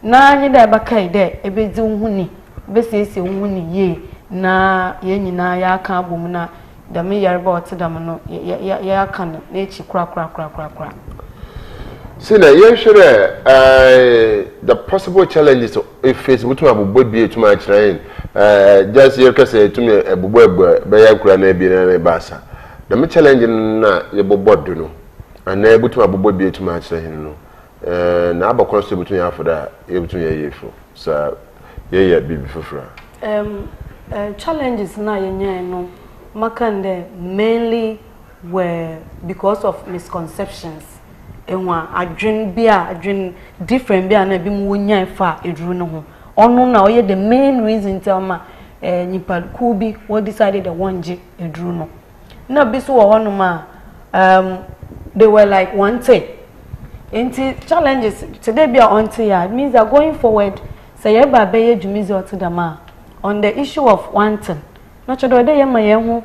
S4: na nyi da bakai de ebedi nhuni besese nhuni ye na ye nyina ya aka abom na da me yarba otedam no ya aka no na echi kra
S1: Sina ye sure the possible challenges if face mutu abobbo bi etuma kirain just ye kase etuma ebobbo be ya kura na bi na basa the me challenge na ye bobbo no ana ebutu abobbo bi etuma kirain no na abakọ so betun ya foda e betun ya yefo so ye bibi fofra
S4: challenges na yenye no makande mainly were because of misconceptions enwa adwin different bia na bi mu wonya fa eduru no ho onu na oye the main reason tell ma nipa ku bi we decided the one g eduru no na bi so wo hono ma they were like one thing. Into challenges today be on it means that going forward say eba be jumizi otidama on the issue of wanting not sure dey ye maye ho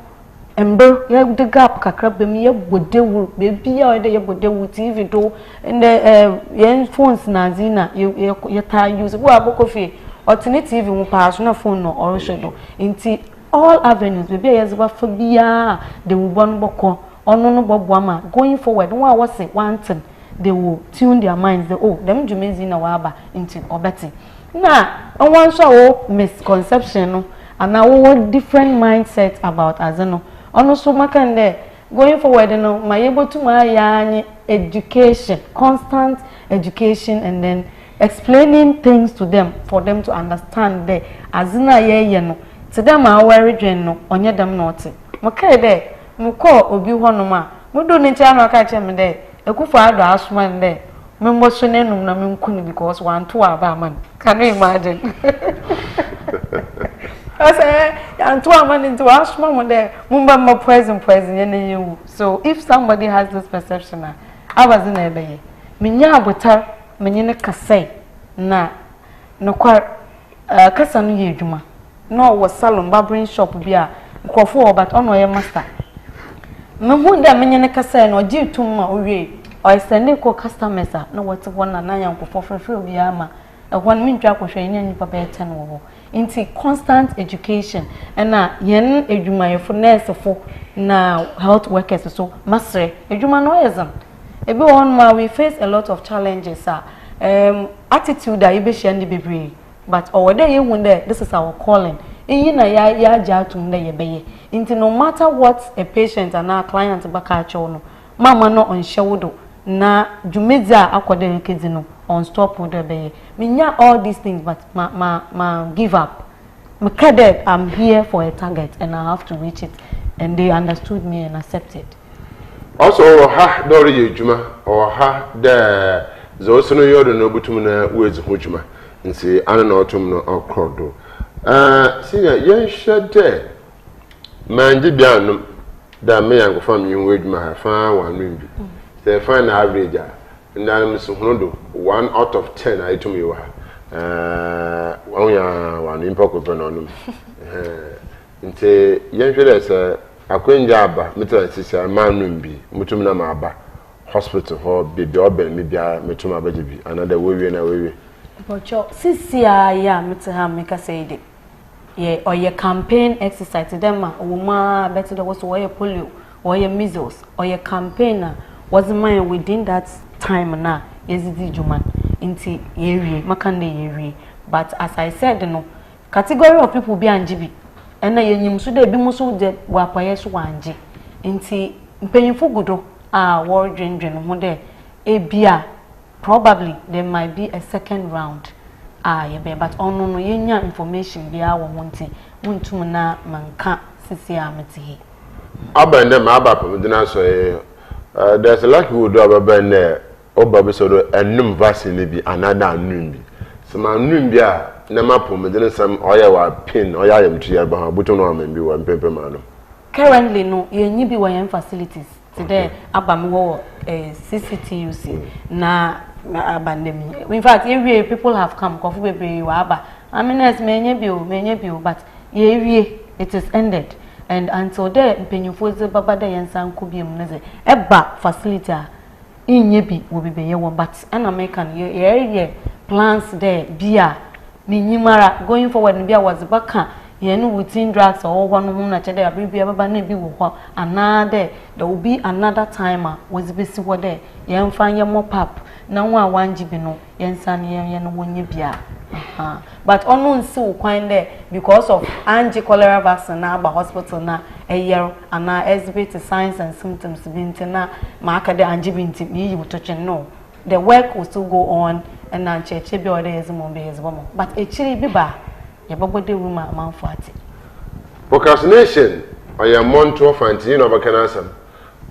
S4: ember ye the gap kakra bem ye bodewu be ya dey ye bodewu TV do and the yen phones na zina ye ta use wo abokofi alternative mu pass na phone no or shodo into all avenues be ye zeba fa bia de wo bon boko onu no bobo ma going forward one was say wanting they will tune their minds. Them Jumezi na waba into obeti. Na one show misconception and now different mindset about azano. Also makande going forward my able to my education, constant education and then explaining things to them for them to understand the azina ye no. To them I worry no onye them not. Makede muko obi honoma. Mudo ni chano akache mde. Ekufa ado asman there. Membo sunenum na minkuni because one two aba man. Can you imagine? I say and two man into asman there. Mumba mo present yene you. So if somebody has this perception I was in ebe. Minya abota menyene kase na no kwa kasa no ye adwuma. No was salon barbering shop bia nkofo but ono ye master. Mehunda menyene kasa no gitum ma owie o send ko customers na wote wona na yankofo frefre obi ama ehon mentwa kwhwe nya nipa be 10 wo inti constant education na yen edwumayefo nurse fo na health workers so masre edwuma no yezam ebi won ma we face a lot of challenges attitude that ibe share ndi bebre but owode ye hu there this is our calling eyi na ya jatum na ye beye inti no matter what a patient and our client baka cho no mama no on shewodo na jumedza akwode nkezi no on stop with the beye minya all these things but ma give up mkade I'm here for a target and I have to reach it and they understood me and accepted
S1: also ha dori yejuma or ha de zo sunu yodo no butum na wezi hojuma nti ana na otum no okrodo senior yen shede manje bianum da me yango fam yin weduma ha fa wanu bi say fine average and I'm so 1 out of 10 I to me wa one impoko benonum nti yen hwede say akwenja aba metra sisi manum bi mutum na ma aba hospital for baby oben me bia metum abaje bi another we na we
S4: bocho sisi ya metra meka say de ye or your campaign exercise them ma better there was or polio or your measles or your campaigner was mine within that time na ezidi juman inti yeri makande yeri but as I said no category of people be anjibi ena yenyim so de bi muso de wapaye so wanje inti mpanyimfo gudo war dwendwen ho de ebia probably there might be a second round yebe but ono no yenya information bia wo monti muntum na manka sisi amete he
S1: abande ma abapam dina so there's a lucky would do ababane obabe so do enum vaccine bi another anum bi so ma anum bi a na mapo me de sam oya wa pin oya yam tu yarba ha buto no amambi wa mpempe ma no
S4: currently no yenyi bi wa facilities today abam wo CCTUC na abandemi in fact every people have come kofu bebe wa aba amines menye bi but it is ended and until there mpenyufo ze baba da yensan ko bi mu neze eba facility a inye bi wo bebe ye wo but an American ye plans there bia minyimara going forward bia was baka yenu within drugs or one na chede abibia baba na bi wo ho another there will be another timer was be si wo there yen fan ye mop up na wa 1GB no yen san yen no wonye bia but onu nsi wo kwan there because of cholera vaccine na ba hospital na eyer ana exhibit signs and symptoms bintina ma aka de anjibinti yi wutochen no the work will still go on and na cheche bi order ezimo be ezimo but echiri bi ba yababode room amanfati
S1: procrastination oya monto fanti no bakanasam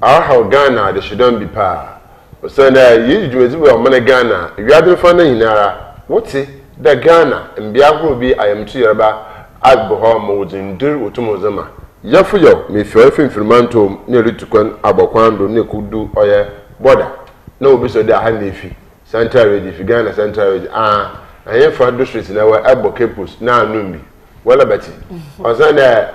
S1: how Ghana they shouldn't be pa so na yi jumezi we omane Ghana wiade fa na hinara wote da Ghana mbia horo bi ayamtu yerba agboho mo wudindir otumozama yafuyo me fio finfirmanto ne ritukwan abokwando ne kudu oya border na obi so da ha na efi Central Region fi Ghana Central Region ayen for district na wa abo campus na anumbi wala beti ozana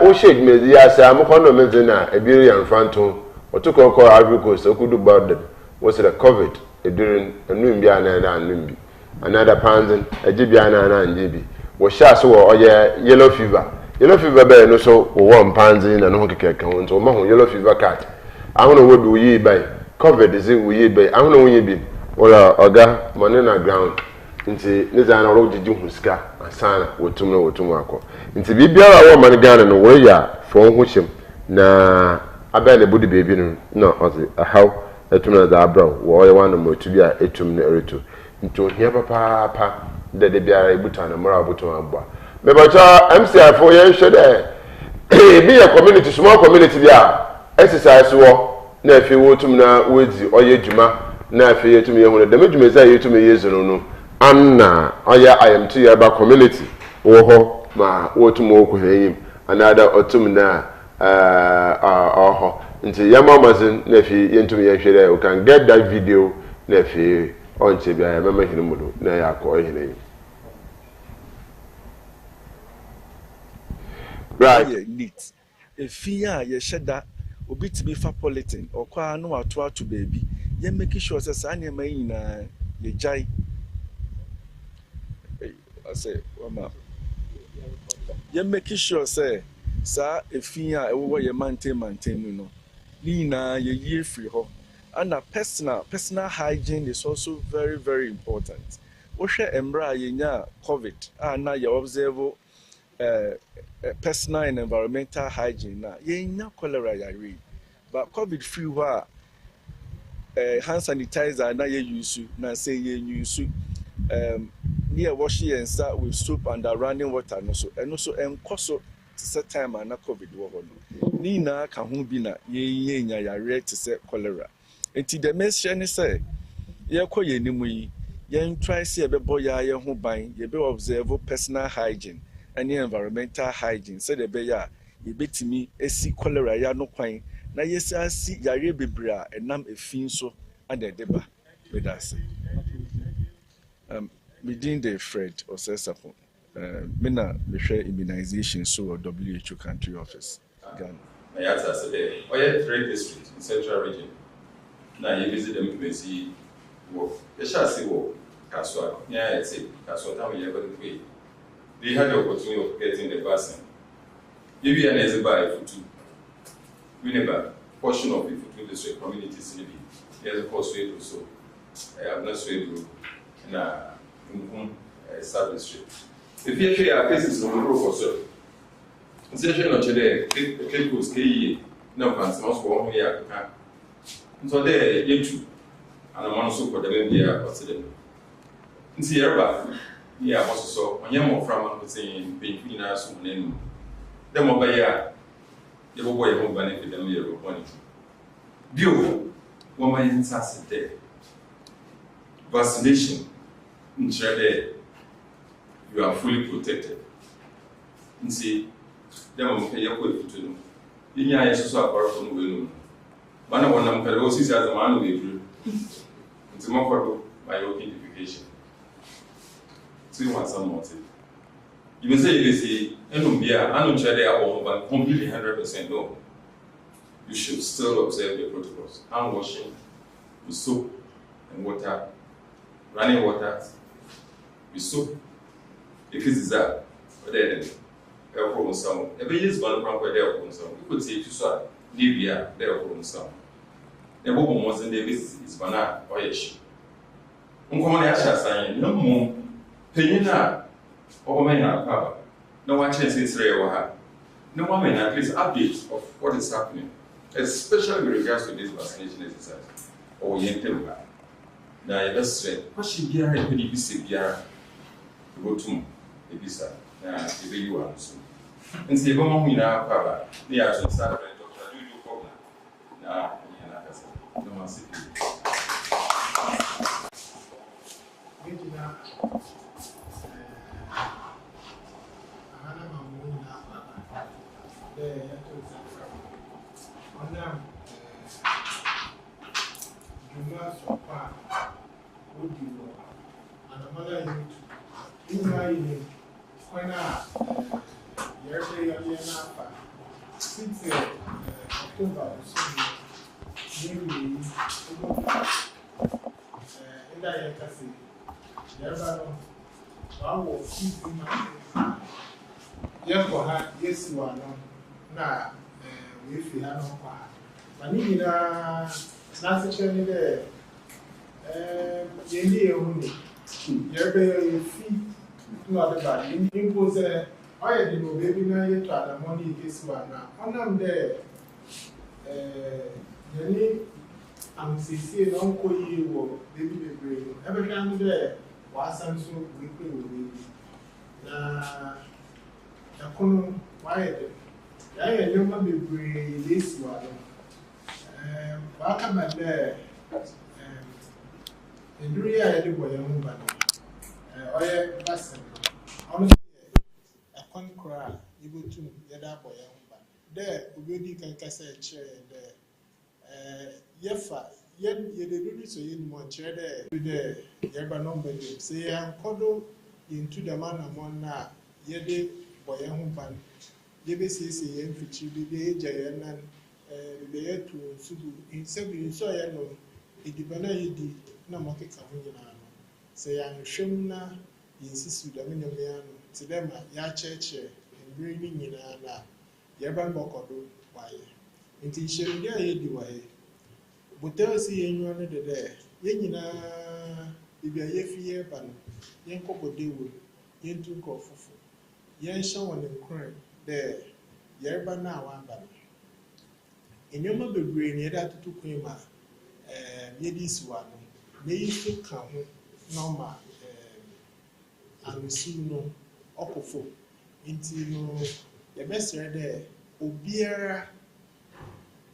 S1: o shade me ya sa mo kono me na ebiri yan fanto otuko ko Ivory Coast okudu border was the COVID during anumbi na anumbi another panzen ejibia na anjibi wo sha so wo oye yellow fever be no so wo panzen na no keke kan so ma ho yellow fever card ahono wo bi wo yi bai COVID is wo yi bai ahono wo yi bi wala oga money na ground nti ne zana ro didi huska asana wotum akọ nti bibiara wo man Ghana no wo ya fo ho hyem na abele body baby no ozi how etum na da bro wo ye wan mo tu bia etum na eretu nti ohia papa de biara ebuta na mara obuto agba me ba cha MCI fo ye hwe de bi ya community small community bia exercise wo na afi wotum na wodi oye djuma na afi yetum ye hu de medjumeza yetum ye zuru no anna oya IMT yaba community wo ma wotum wo ko heyim another otum na oho nti yama mazin na fi yentum ye hwere you can get that video na fi onche bia mama hinu mudo na ya ko hinu
S3: right neat efia ye sheda obi tibi fa politin okwa no ato ato baby ye make sure say sa na ma yina ye jai I say mama you make sure say sa efia e wo ye maintain no ni na ye ye free ho and personal hygiene is also very, very important. Oshe embra yenya COVID na ye observe personal and environmental hygiene na yenya cholera yari but COVID free wa hand sanitizer na ye use na say ye use near washing and start with soap and running water no so and also enkoso to set time na COVID wo ho no ni na ka ho bi na ye nya yare to say cholera. Enti the message say ye kɔ ye nimu yi ye try see ebebo ya ye ho ban ye be observe personal hygiene and environmental hygiene say the be ya ye betimi esi cholera ya no kwan na ye si yare bebra enam efin so and edeba with us within the Fred or Sesapon me na me share immunization so or WHO country office Ghana
S5: my answer say oh yeah 3 districts in Central Region. Now you visit them to see work. You shall see work. Kaswa. Yeah, it's it. Kaswa time you ever pay. They had the opportunity of getting the vaccine. If you are never buy for two, we never portion of it for the community city. There's a cost rate also. I have not seen you in service street. If you actually are cases on the road for so, it's actually not today. People stay no fancy most for 1 year. So there, you too, and I'm also for the media considered. In Sierra, yeah, also so, when you're more from saying, being us, and then more by year, the boy won't benefit them here of money. View, one my insights there. Vaccination, in Chile, you are fully protected. And see, them on pay your way to know. In your eyes, so apart from the one of them can also see as a man with it's more by your identification. So you want some motive. You may say, you say, I don't share their own, but completely 100% no. You should still observe the protocols. Hand washing with soap and water, running water with soap. If it's that, but then from some, every year's one from where they're from some. You could say to swap, Libya, they're from some. The woman was in the business is banana or ish. Uncommon Asha saying, no more, Penina, or men are power. No one chances Ray. No one at least updates of what is happening, especially with regards to this vaccination exercise or Yentemba. Now, let's say, what she be a pretty busy to go to a visa. Now, if you are so. And say, Bomb in our power, they are to start by Dr. Juju Fogna. Now, no one see.
S2: Yes, you are not. If you have no power, but you know, not certainly there. You only you're very feet to other body. You was I didn't know, baby, now you try the money this one now. On them there, you need, I'm saying, uncle, you baby, baby, every time there was some so weekly with me. Now, I couldn't why I never be brave this one. Welcome at there. And do you have boy young man? Oh, that's honestly, I can't cry. You go to get up boy young man. There, you can cast a chair there. Yefa, yet you do so in one chair there. There, Yaba number. Say, I'm called into the man among now. Yet, boy young man. JBCC and Fichi, the Jayan and the air to Subu in Sebi, so I know it depended no market coming. Say, I'm Shemna, insist with the minimum to them at church and bringing in Yaban Bokodo, why? Until she did the way. But tell see anyone there. Yenina, if you are year ban, Yanko Dewood, Yen took off. Yan show and crying. There, Yerba now, one bad. In your mother brain, you had to claim this one. May you come normal and soon no okofo. Into the best there, Obiera,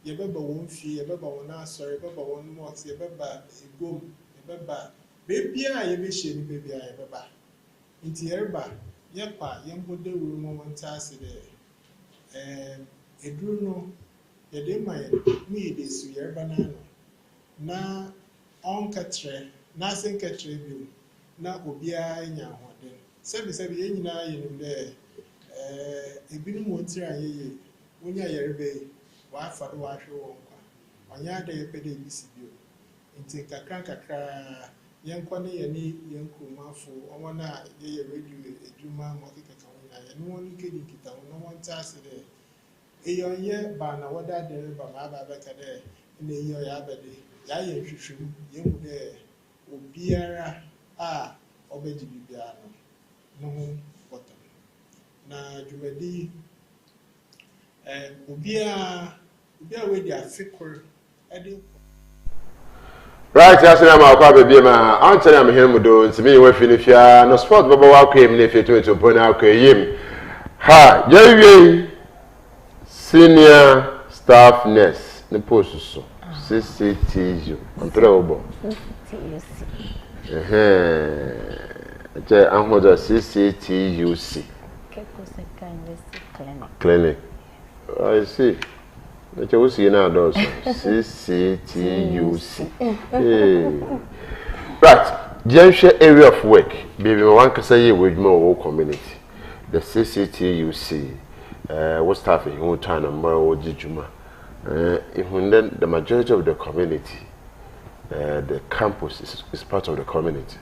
S2: your baba won't fee, your baba will not sorry, baba one more, your baba, a go, a baba. Baby, I wish you, baby, I baba. Into Yerba. Yapa, young Buddha room one task there. A druno, a dema, me this year banana. Na on catre, nothing catribute, na obia in your one. 7 in there. A bin won't try ye. When you are bay, why for the wash your on your day, pay BCB. And take a crank a cry. Young Quani and young Kumafu, or one eye, ye radio, a Juma, Motica, and one kidding it, no one task there. A year, Bana, what I did by my back there, in a year abadi, Yayan Shushu, young there, Obiara, Obedi Bibiano, no bottom. Now, Jumedi, Obia with their fickle, Eddie.
S1: Right, yes, I'm a baby. I'm telling him to do to me with Finifia, no sport, but I came if you to point out him. Ha, Jerry, senior staff nurse, the post so. CCTU, on trouble. Je ahoda CCTUC. Clinic. I see. That you see now those CCTUC. Right. General area of work. Baby, one can say with more community. The CCTUC. What staff in who time and more juma. Then the majority of the community, the campus is part of the community.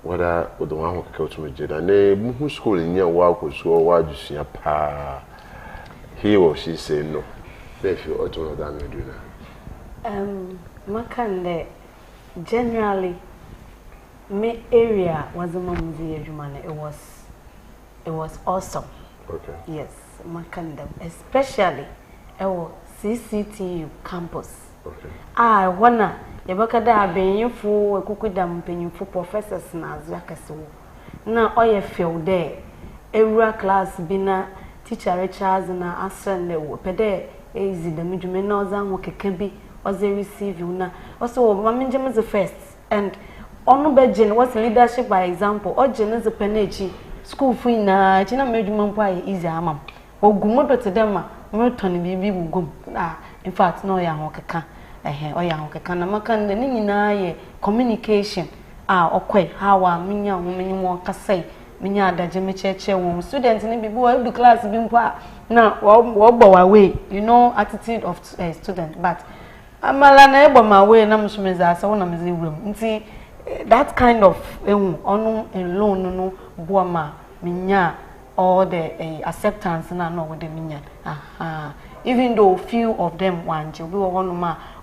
S1: Whether the one who go to me, and who school in your work was so wide you see a pa. He or she say no. If you ought to know that, do
S4: Makande generally, my area was a museum. It was awesome.
S1: Okay.
S4: Yes, Makande, especially our CCTU campus.
S1: Okay.
S4: I wanna. Yabakada benyefo ekukudam penyefo professors na azakaso na oye field there every class bina teacher Richards na asrande wo pede easy da midwume na ozan wo keke bi oze receive na also mamnjem is the first and onu begin was leadership by example oje na zepanechi school fu na chi na medwuma mpo aye easy amam ogumodo te dem a mreton bibi gugum in fact no ya ho keka oya hokeka na makande ni nyina ye communication okwe hawa minya wo kasai minya adaje mecheche wo student ni bibi wo do class bi mpo na wo gbo wa way you know attitude of student but amala na egbo ma way na msumeza asa wo na mezi wurem nti that kind of onu alone no bo ma minya all the acceptance na no wo de minya even though few of them want you, we were one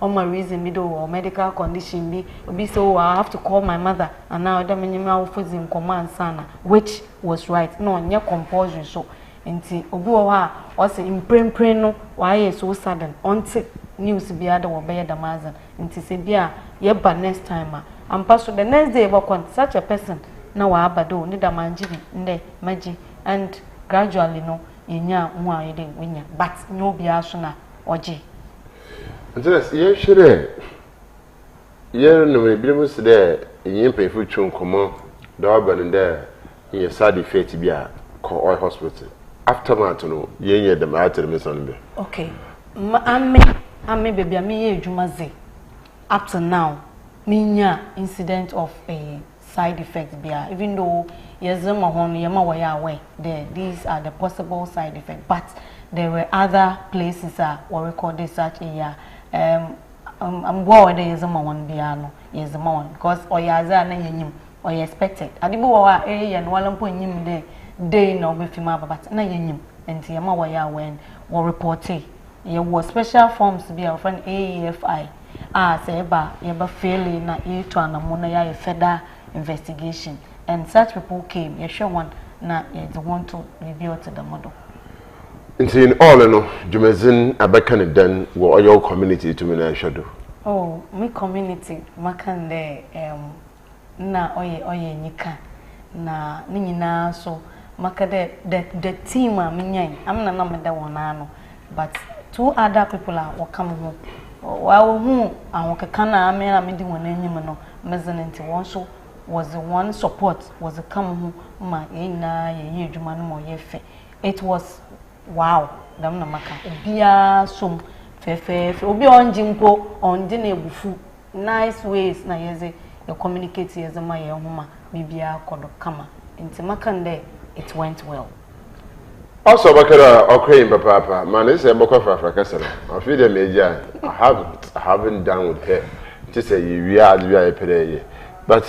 S4: on my reason middle or medical condition be so I have to call my mother and now the minimum was in command sana, which was right. No, near compulsion so until Obuwa was in print no why so sudden until news be other or bear the mazan until say yeah but next time and pastor the next day work on such a person now abado need a manji nde maji and gradually no inya nwa yede winya but no bia so na oje
S1: Andres ye hwere ye no me bi mu se de yin pefu twon komo da oban de ye side effect bia ko oil hospital aftermath no ye nye dem atere me son be
S4: okay ame baby ame ye adwumaze up to now minya incident of a side effects bia even though yezema hon yema wa ya away these are the possible side effects but there were other places were recorded such a I'm worried yezema hon bia no yezema hon because oyaza na yenyim or expected adibo wa ye no wala mpo nyim de day na obefima but na yenyim enti yema wa ya when were reported ye was special forms bia from AEFI say ba yeba fail na e to anamona ya federal investigation and such people came you sure one na they want to reveal to the model
S1: in all no jumezin abakan dan wo your community to me na shadow
S4: oh my community makande na oye nyika na nyina so makade the team amenyan amna na meda wona no but two other people are come home wa hu awon keka na amena medi wona enyim no mezenenti won so was the one support was the come ma na ye adwuma no mo ye fe it was wow dam na maka obia som fe obi onji mpo onde na ebufu nice ways na yeze e communicate yeze ma ye homa bibia kodo kama nti maka nde it went well
S1: also bakara okay papa man is a boko for Africa I feel the major I haven't done with her to say we are pede but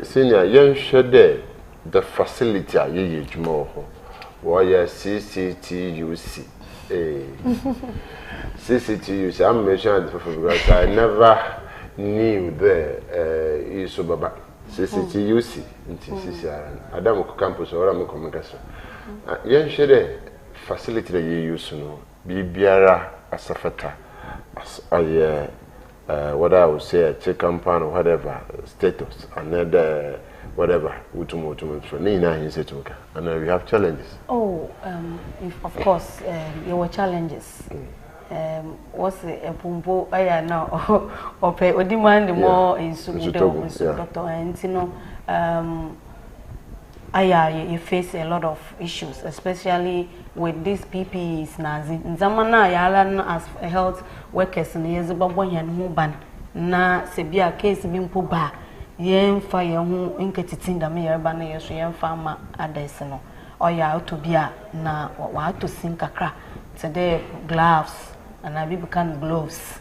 S1: senior young should the facility you more why CCTUC CCTUC I'm mentioning because I never knew the issue baba CCTUC Adam campus or Adam communication young should facility that you use no be biara asafata as what I would say a chicken pan or whatever status and then whatever and we have challenges.
S4: Oh, of course, there were challenges. what's a pumpo aya na ope odimande more in Sudoto and you know you face a lot of issues, especially with these PPEs nazi nzamana yala as health workers na yezebabo yan ho ban na sebia case bi mpo ba yemfa ye ho nketitinda me yerba na yeso yemfa ma others no oya otobia na wa to sinkakra today gloves and I become gloves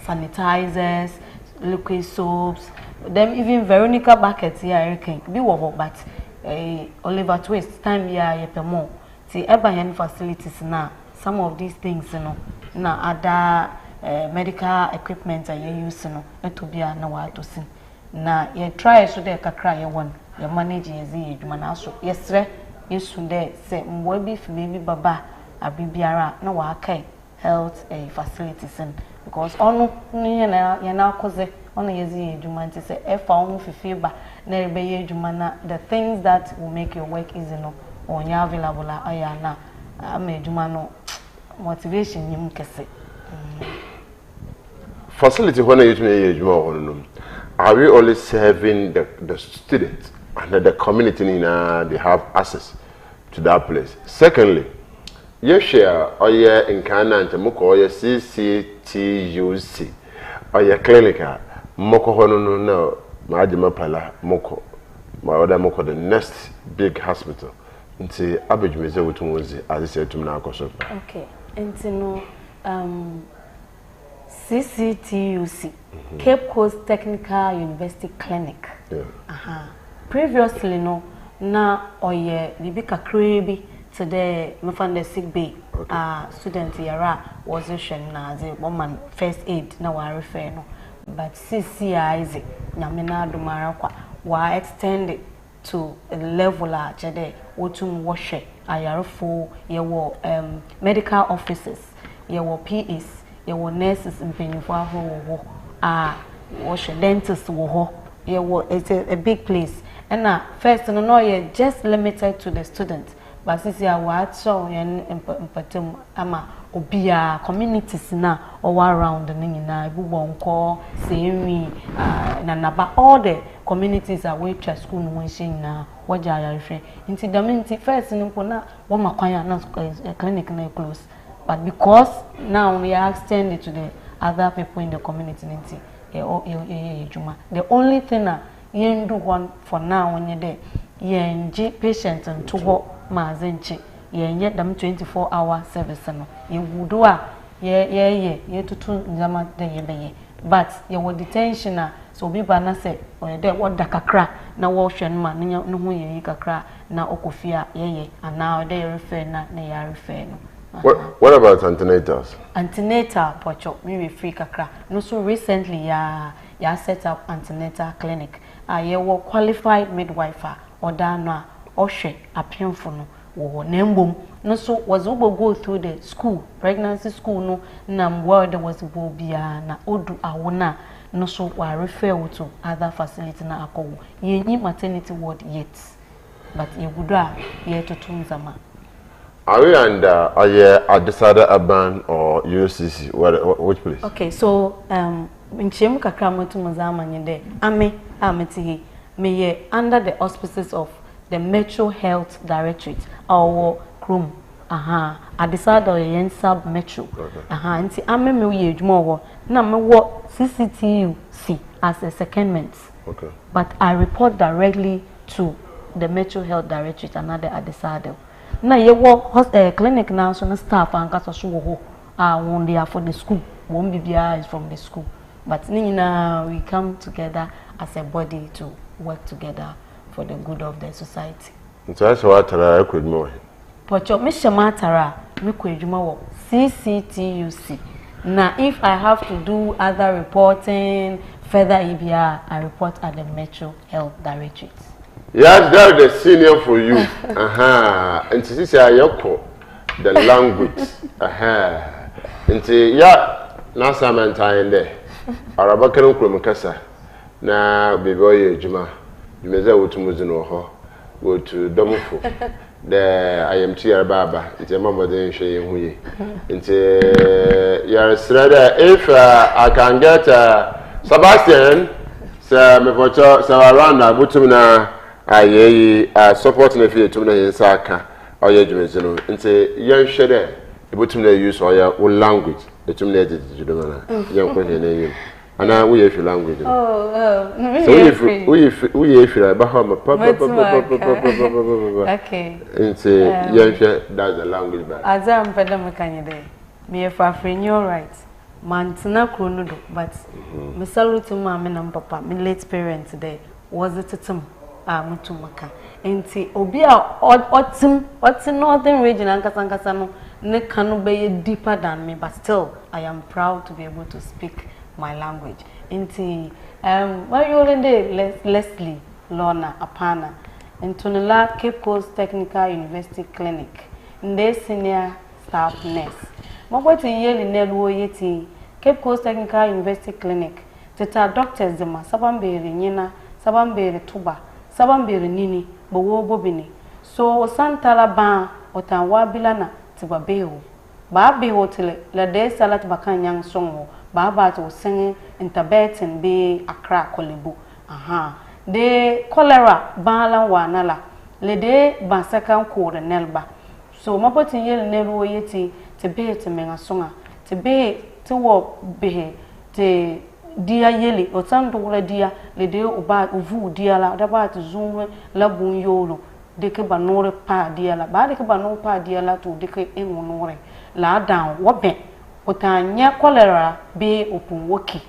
S4: sanitizers, liquid soaps, them even Veronica buckets here I reckon be wo but Oliver Twist time here ye more see eba facilities now some of these things you know na other medical equipment are you use no to be na wa to sin na ye try so dey kakra ye won ye manage ye zi edwuma na so yesre yesu dey say mbo bi fi bi baba abibiara na wa kai health facilities because onu ye na koze onu ye zi edwuma nti say e fa onu fifi ba na ebe ye edwuma na the things that will make your work easy no onya available aya na ama edwuma no motivation yim kese
S1: facility when you age more are we only serving the students and the community they have access to that place? Secondly, you share or your incarnate moko or your CCTUC or your clinical moko hono no majima pala moko my other moko the next big hospital nti abejumeze wutumunzi as I said to na akoso.
S4: Okay, nti no CCTUC, Cape Coast Technical University Clinic. Yeah. Previously, no, na oye libika krebi today me find the sick bay. Student yara was na the woman first aid na wa refer no. But CCIZ nyamena dumara kwa wa extend to a level jede wotum washe ayarfo yewo medical officers yewo PEs yewo nurses mpanyinfo ahoro wash dentists wo ho yewo it's a big place and first no you just limited to the students but sisi awa so yen empatem ama obia communities na all around the nyina ibubonko semi na naba all the communities are we trust school no shin na waja yarehwe nti daminti first nko na wo makwanya na clinic na close. But because now we are extended to the other people in the community, the only thing that you do one for now when you're there, you patients and to work mazenchi, you get them 24-hour service. You would do you to Zama de but your detention, so be banana say, or there what the kakra, na wash and man, no way kakra, na okofia, and now they refer na they are referring.
S1: What about antenators?
S4: Antenatal, pocho, me free kakra. No, so recently, ya set up antenatal clinic. You were qualified midwife or dana or she appeal for no or nembum. No, so was over go through the school, pregnancy school, no, nam where there was bobia na odu awona. No, so I refer to other facility na ako. You need maternity ward yet, but you would ye to tunzama.
S1: Are we under Adesada Urban or UCC? Which place?
S4: Okay, so in Chemu Kakramotu Mazama Nyende, Ametihi, may under the auspices of the Metro Health Directorate, our Krum, Adesada Yen Sub Metro, and see, Ame me more, now what CCTUC as a secondment.
S1: Okay. But
S4: I report directly to the Metro Health Directorate, another Adesada. Na ye work clinic now so na staff and kasa so ho one day for the school one BBI is from the school but nina we come together as a body to work together for the good of the society.
S1: So that's what I could more.
S4: Pocho me shematara me ko adwuma wo CCTUC. Now if I have to do other reporting further EBR I report at the Metro Health Directorate.
S1: Yeah, that's the senior for you. And this is the language. And yeah, now some time there. Arabakan Kromkasa. Now, be boy, Juma. You may say what to Muzino, go to Domofo. the IMT baba nti mama dey hwe hu ye nti you're sreda if I can get Sebastian me pocho so around na butum na ayeyi support na fi etum na yensa aka oye dwumezi no nti yen hwe de butum na use oya language etum na edijido na yen ko he na yim ana we if language so we if ba ha ma
S4: okay
S1: nti yen hwe that's the language ba
S4: azam peda me kanyede me fa frenyo right mantena krono do but me salute ma me na papa me late parents there was it tetem mutumaka enti obi a otim northern region ankasa no ne kanu be deeper than me but still I am proud to be able to speak my language enti why you only Leslie Lorna Apana Ntonela Cape Coast Technical University Clinic nde senior staff nurse Mabwati yeli nelu yeti Cape Coast Technical University Clinic teta doctors dema sabambere nyina sabambere tuba sabambere nini bowo bobini so santala ba otanwa bilana tiba beho ba beho tele la de salat bakanyang songo ba to sing interbetin be Accra Kolebu aha de cholera bala wanala le de ba second quarter nelba so mabwati yeli nelu yeti te be te menga songa te be te wo be te dia yeli otando wala dia le de oba ovu dia la da ba te zoom la bun yolo de ke banore pa dia la ba de ke banore pa dia la to de ke enwonore la down wo be otanya cholera be opun woki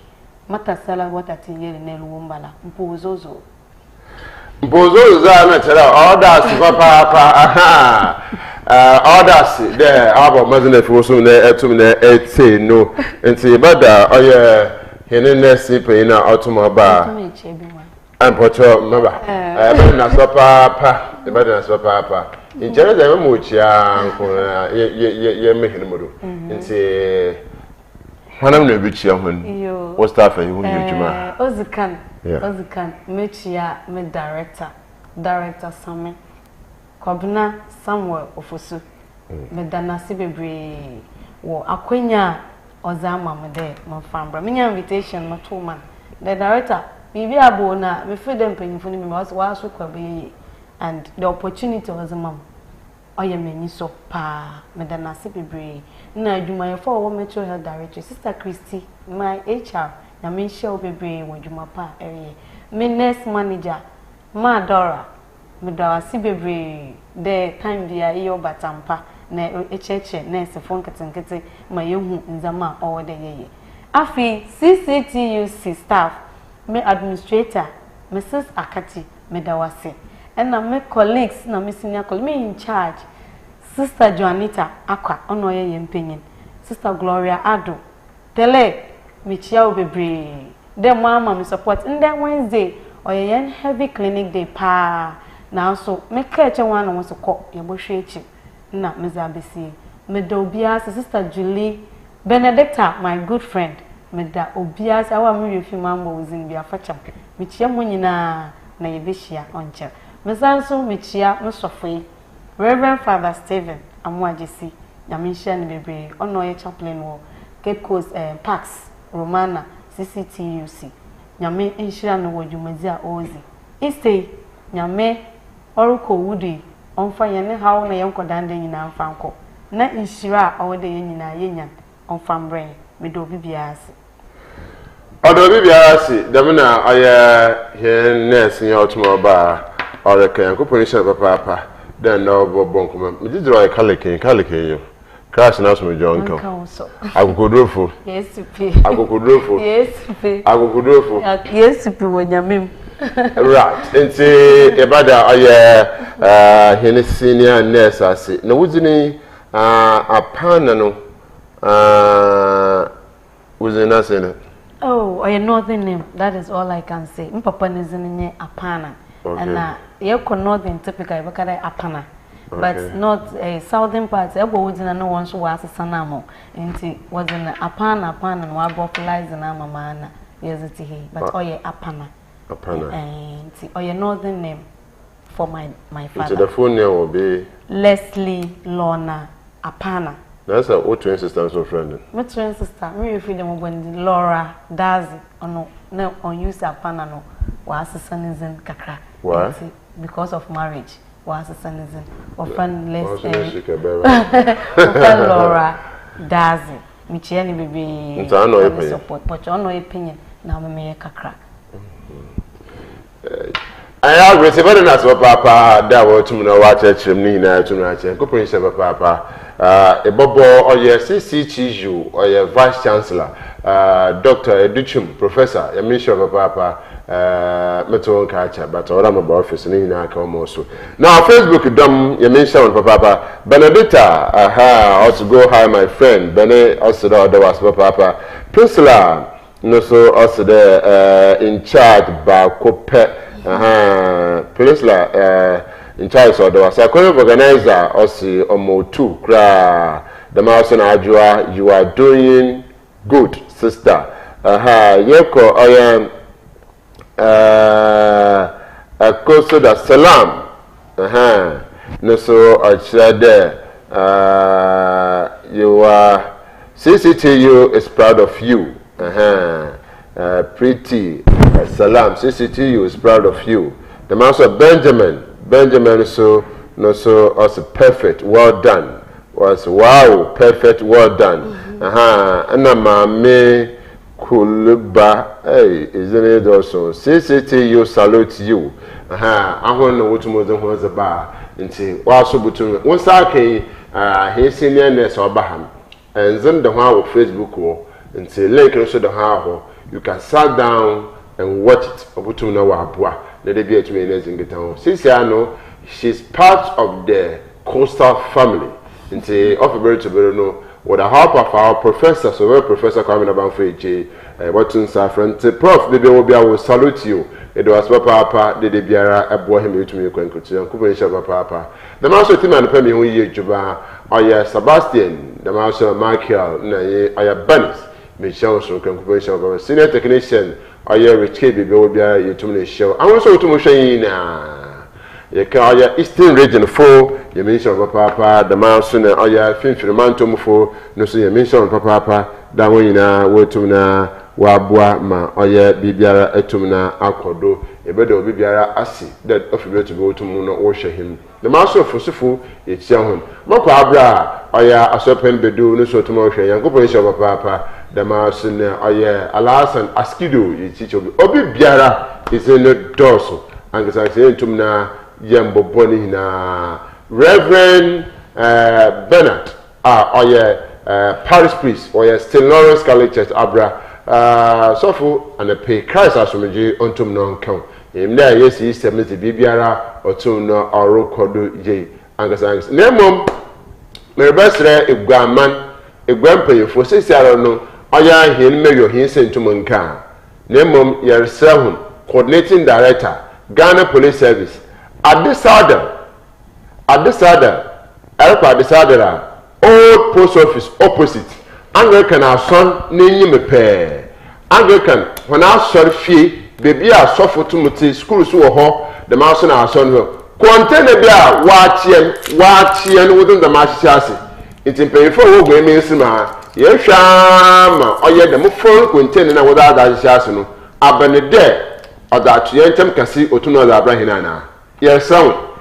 S4: mata sala wata te yeli ne lumbala mpozozo
S1: za na tera orders papa aha orders there abo mazina fi so na etum na ete no nti bada oye hene nesi pe na automobile ampocho maba ebe na so papa ebe na so papa injere da mu chia nko ye mehene modo nti hanam na bi chia hon what staff you hu yujuma
S4: ozikan mechia me director Sami Kobna Samuel Ofosu me danasi bebre wo akwenya ozama me de mo fambra me invitation no to man the director bibi abo na me freedom panyimfo ni me was so kwabe and the opportunity was mam oye meni so pa me danasi bebre na adwuma ye for wo metro health director sister Christy my HR na me share bebre wo adwuma pa area me nurse manager ma Dora me danasi bebre the time via iyo batampa na echeche nurse phone ketenkete ma yehu nzama owo de yeye afi CCTUC staff me administrator Mrs Akati me dawase and my colleagues na me senior colleague me in charge Sister Joanita Akwa ono ye mpenyin Sister Gloria Ado tele me chia obebre dem mama me support and then Wednesday oyen heavy clinic day pa na so me ka eche wan no so ko ye bo hwe echi na me za besi me da obia Sister Julie Benedicta my good friend me da obia sa wa me refi mambo within bia facham me chia mo nyina na ye behia onche me sanso me chia me sofoi Reverend Father Stephen Amwajesi nyamisha ni bebre ono ye chaplain wo Cape Coast Parks Romana CCTUC nyame enhira no wadwumazi a ozi istay nyame oruko wudi onfa ye ne hawo na ye nkodande nyina amfa nko na enhira a ode ye nyina ye nyan onfa mbrɛ me do bibiase
S1: odo bibiase demna aye he nurse ya otumoba oreke ko police papa then no bonkoma me didro aye kaleke yo crash na so me jonko agokodrofo
S4: yes pi
S1: agokodrofo
S4: yes pi
S1: agokodrofo
S4: yes pi wonyamem
S1: right nti ebada aye he senior nurse ase na wuzini apana no wuzina sene
S4: oh a northern name that is all I can say papa nezinye apana and ye ko northern typical bakara apana but not a southern part ebo wudina no one so was sanamo nti wazina apana no abofilize na mama na yeziti he but oye apana nti oye northern name for my father.
S1: The phone name will be
S4: Leslie Lorna Apana.
S1: That's a twin sister so friend.
S4: My twin sister, me freedom when Laura Dazi on use Apana no was citizen kakra.
S1: Why?
S4: Because of marriage was citizen. Often less Laura Dazi. Michiani baby support, but no opinion now me kakra.
S1: I have received as papa that was to know what chimney na to know papa a bobo or your CCTU or your vice chancellor Dr. Educhum professor a mission of papa metal catcher but all I'm about office in also now Facebook dom you mentioned papa Benedetta also go hi my friend Bene also there was papa Priscilla no so also there in charge by Cope Priscilla in charge of the organizer also Omo2 kra the mouse and Ajua you are doing good sister yeko I am Koso da Salam no so I said you are CCTU is proud of you pretty Salam CCTU is proud of you the mouse of Benjamin so no so also perfect well done was wow perfect well done and me Kuluba, hey, isn't it also? CCTU salute you. I want to know what more than was a bar. Until also between one sake, his seniorness or Baham, and then the how Facebook wall until link also the how you can sit down and watch it. Obutum no wabwa. Let it be at me in get on. Since I know she's part of the coastal family. Until offer very to know. With the help of our professor, so Professor coming about for J. Watson Safran, Prof. Baby will be I will salute you. It was Papa, the Biara, a boy him to me, and Cooperation of Papa. The mouse of Tim and Penny, who ye Juba, or Sebastian, the mouse of Michael, or Bunnies, Michelle, so Cooperation of our senior technician, or your rich baby will be a to show. I also to Mushina. You call your Eastern region 4, you mention of Papa, the mouse, or your Finfilmantum 4, no, so you mention of Papa, Dawina, Wotuna, Wabwa, ma, or your Bibiara, Etumna, Akodo, a better Bibiara, Asi, that offered to go to Muno, worship him. The master of Fusufu, it's young. Mokabra, or your Asopen Bedu, no so tomorrow, young Cooperation of Papa, the mouse, or your Alas and Askido, you teach of Obi Biara is in the dorsal, and as I say to Mna. Yambo Boni na Reverend Bernard or your parish priest or your St. Lawrence Catholic Church Abra Sofu and a pay Christ as from J untum non count. In there, yes, he submits the Bibiara or Tuna or Rokodo J. Angus. Nemum, my best rare a grandman, a grandpa for 6 hours no, or ya him may your hints into Monka. Nemum, your servant, coordinating director, Ghana Police Service. At this order, old post office opposite. Anglican our son, name me pair. Anglican, when I saw fee, baby, I suffer to muti school so ho, the mouse and our son will. Contain a beer, watch yen within the match chassis. It's in pay for who may miss ma. Yes, sham, or yet the phone containing without that chassis. Abanede, or that yentem kasi otuno la brahinana. Yes, so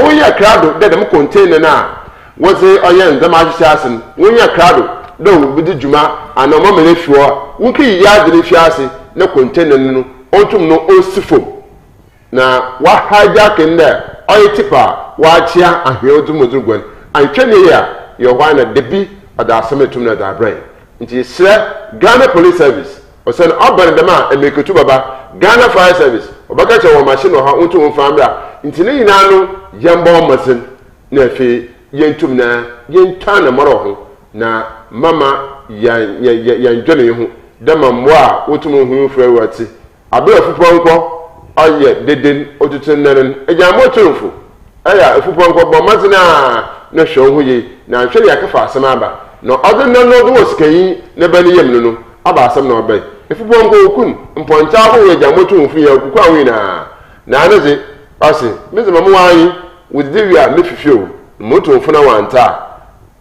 S1: we are crowd that them contain now. Was it or yen the magic assassin? We are crowd, though with the Juma and no moment if you are. Wookie yard the fiassi, no container, no, autumn no osifo. Now, what hijack in there? Oil tipper, watch ya and hear to Muzugwen. And train here, your wine at the bee or the cemetery that I bring. It is Ghana Police Service or send up by the man and make a tubaba Ghana Fire Service or Bakacha or machine or how to family. Intini nano yambo masin na fi yentum na yentana maro na mama yan dwene hu dama mwa wotum hu fre wati abe afuponko oye deden otutun nan eja motunfu aya afuponko bo mazina na hwo hu yi na hwe ya kafa asema ba no other no do sikayi na bani yem no aba asem na obai afuponko okun mponcha ho eja motunfu ya kukwa wi na anaze ase meze mamu anyi with the wia me fifio moto funa wanta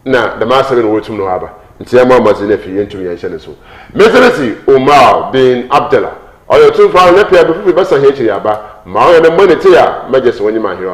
S1: na the master no wotum no aba ntia ma mazi na fi yentum yan hye ne so mezeresi Umar bin Abdullah oyo tun fa na pia be fufi basa he chiri aba ma oyo ne monete ya majesty woni ma hero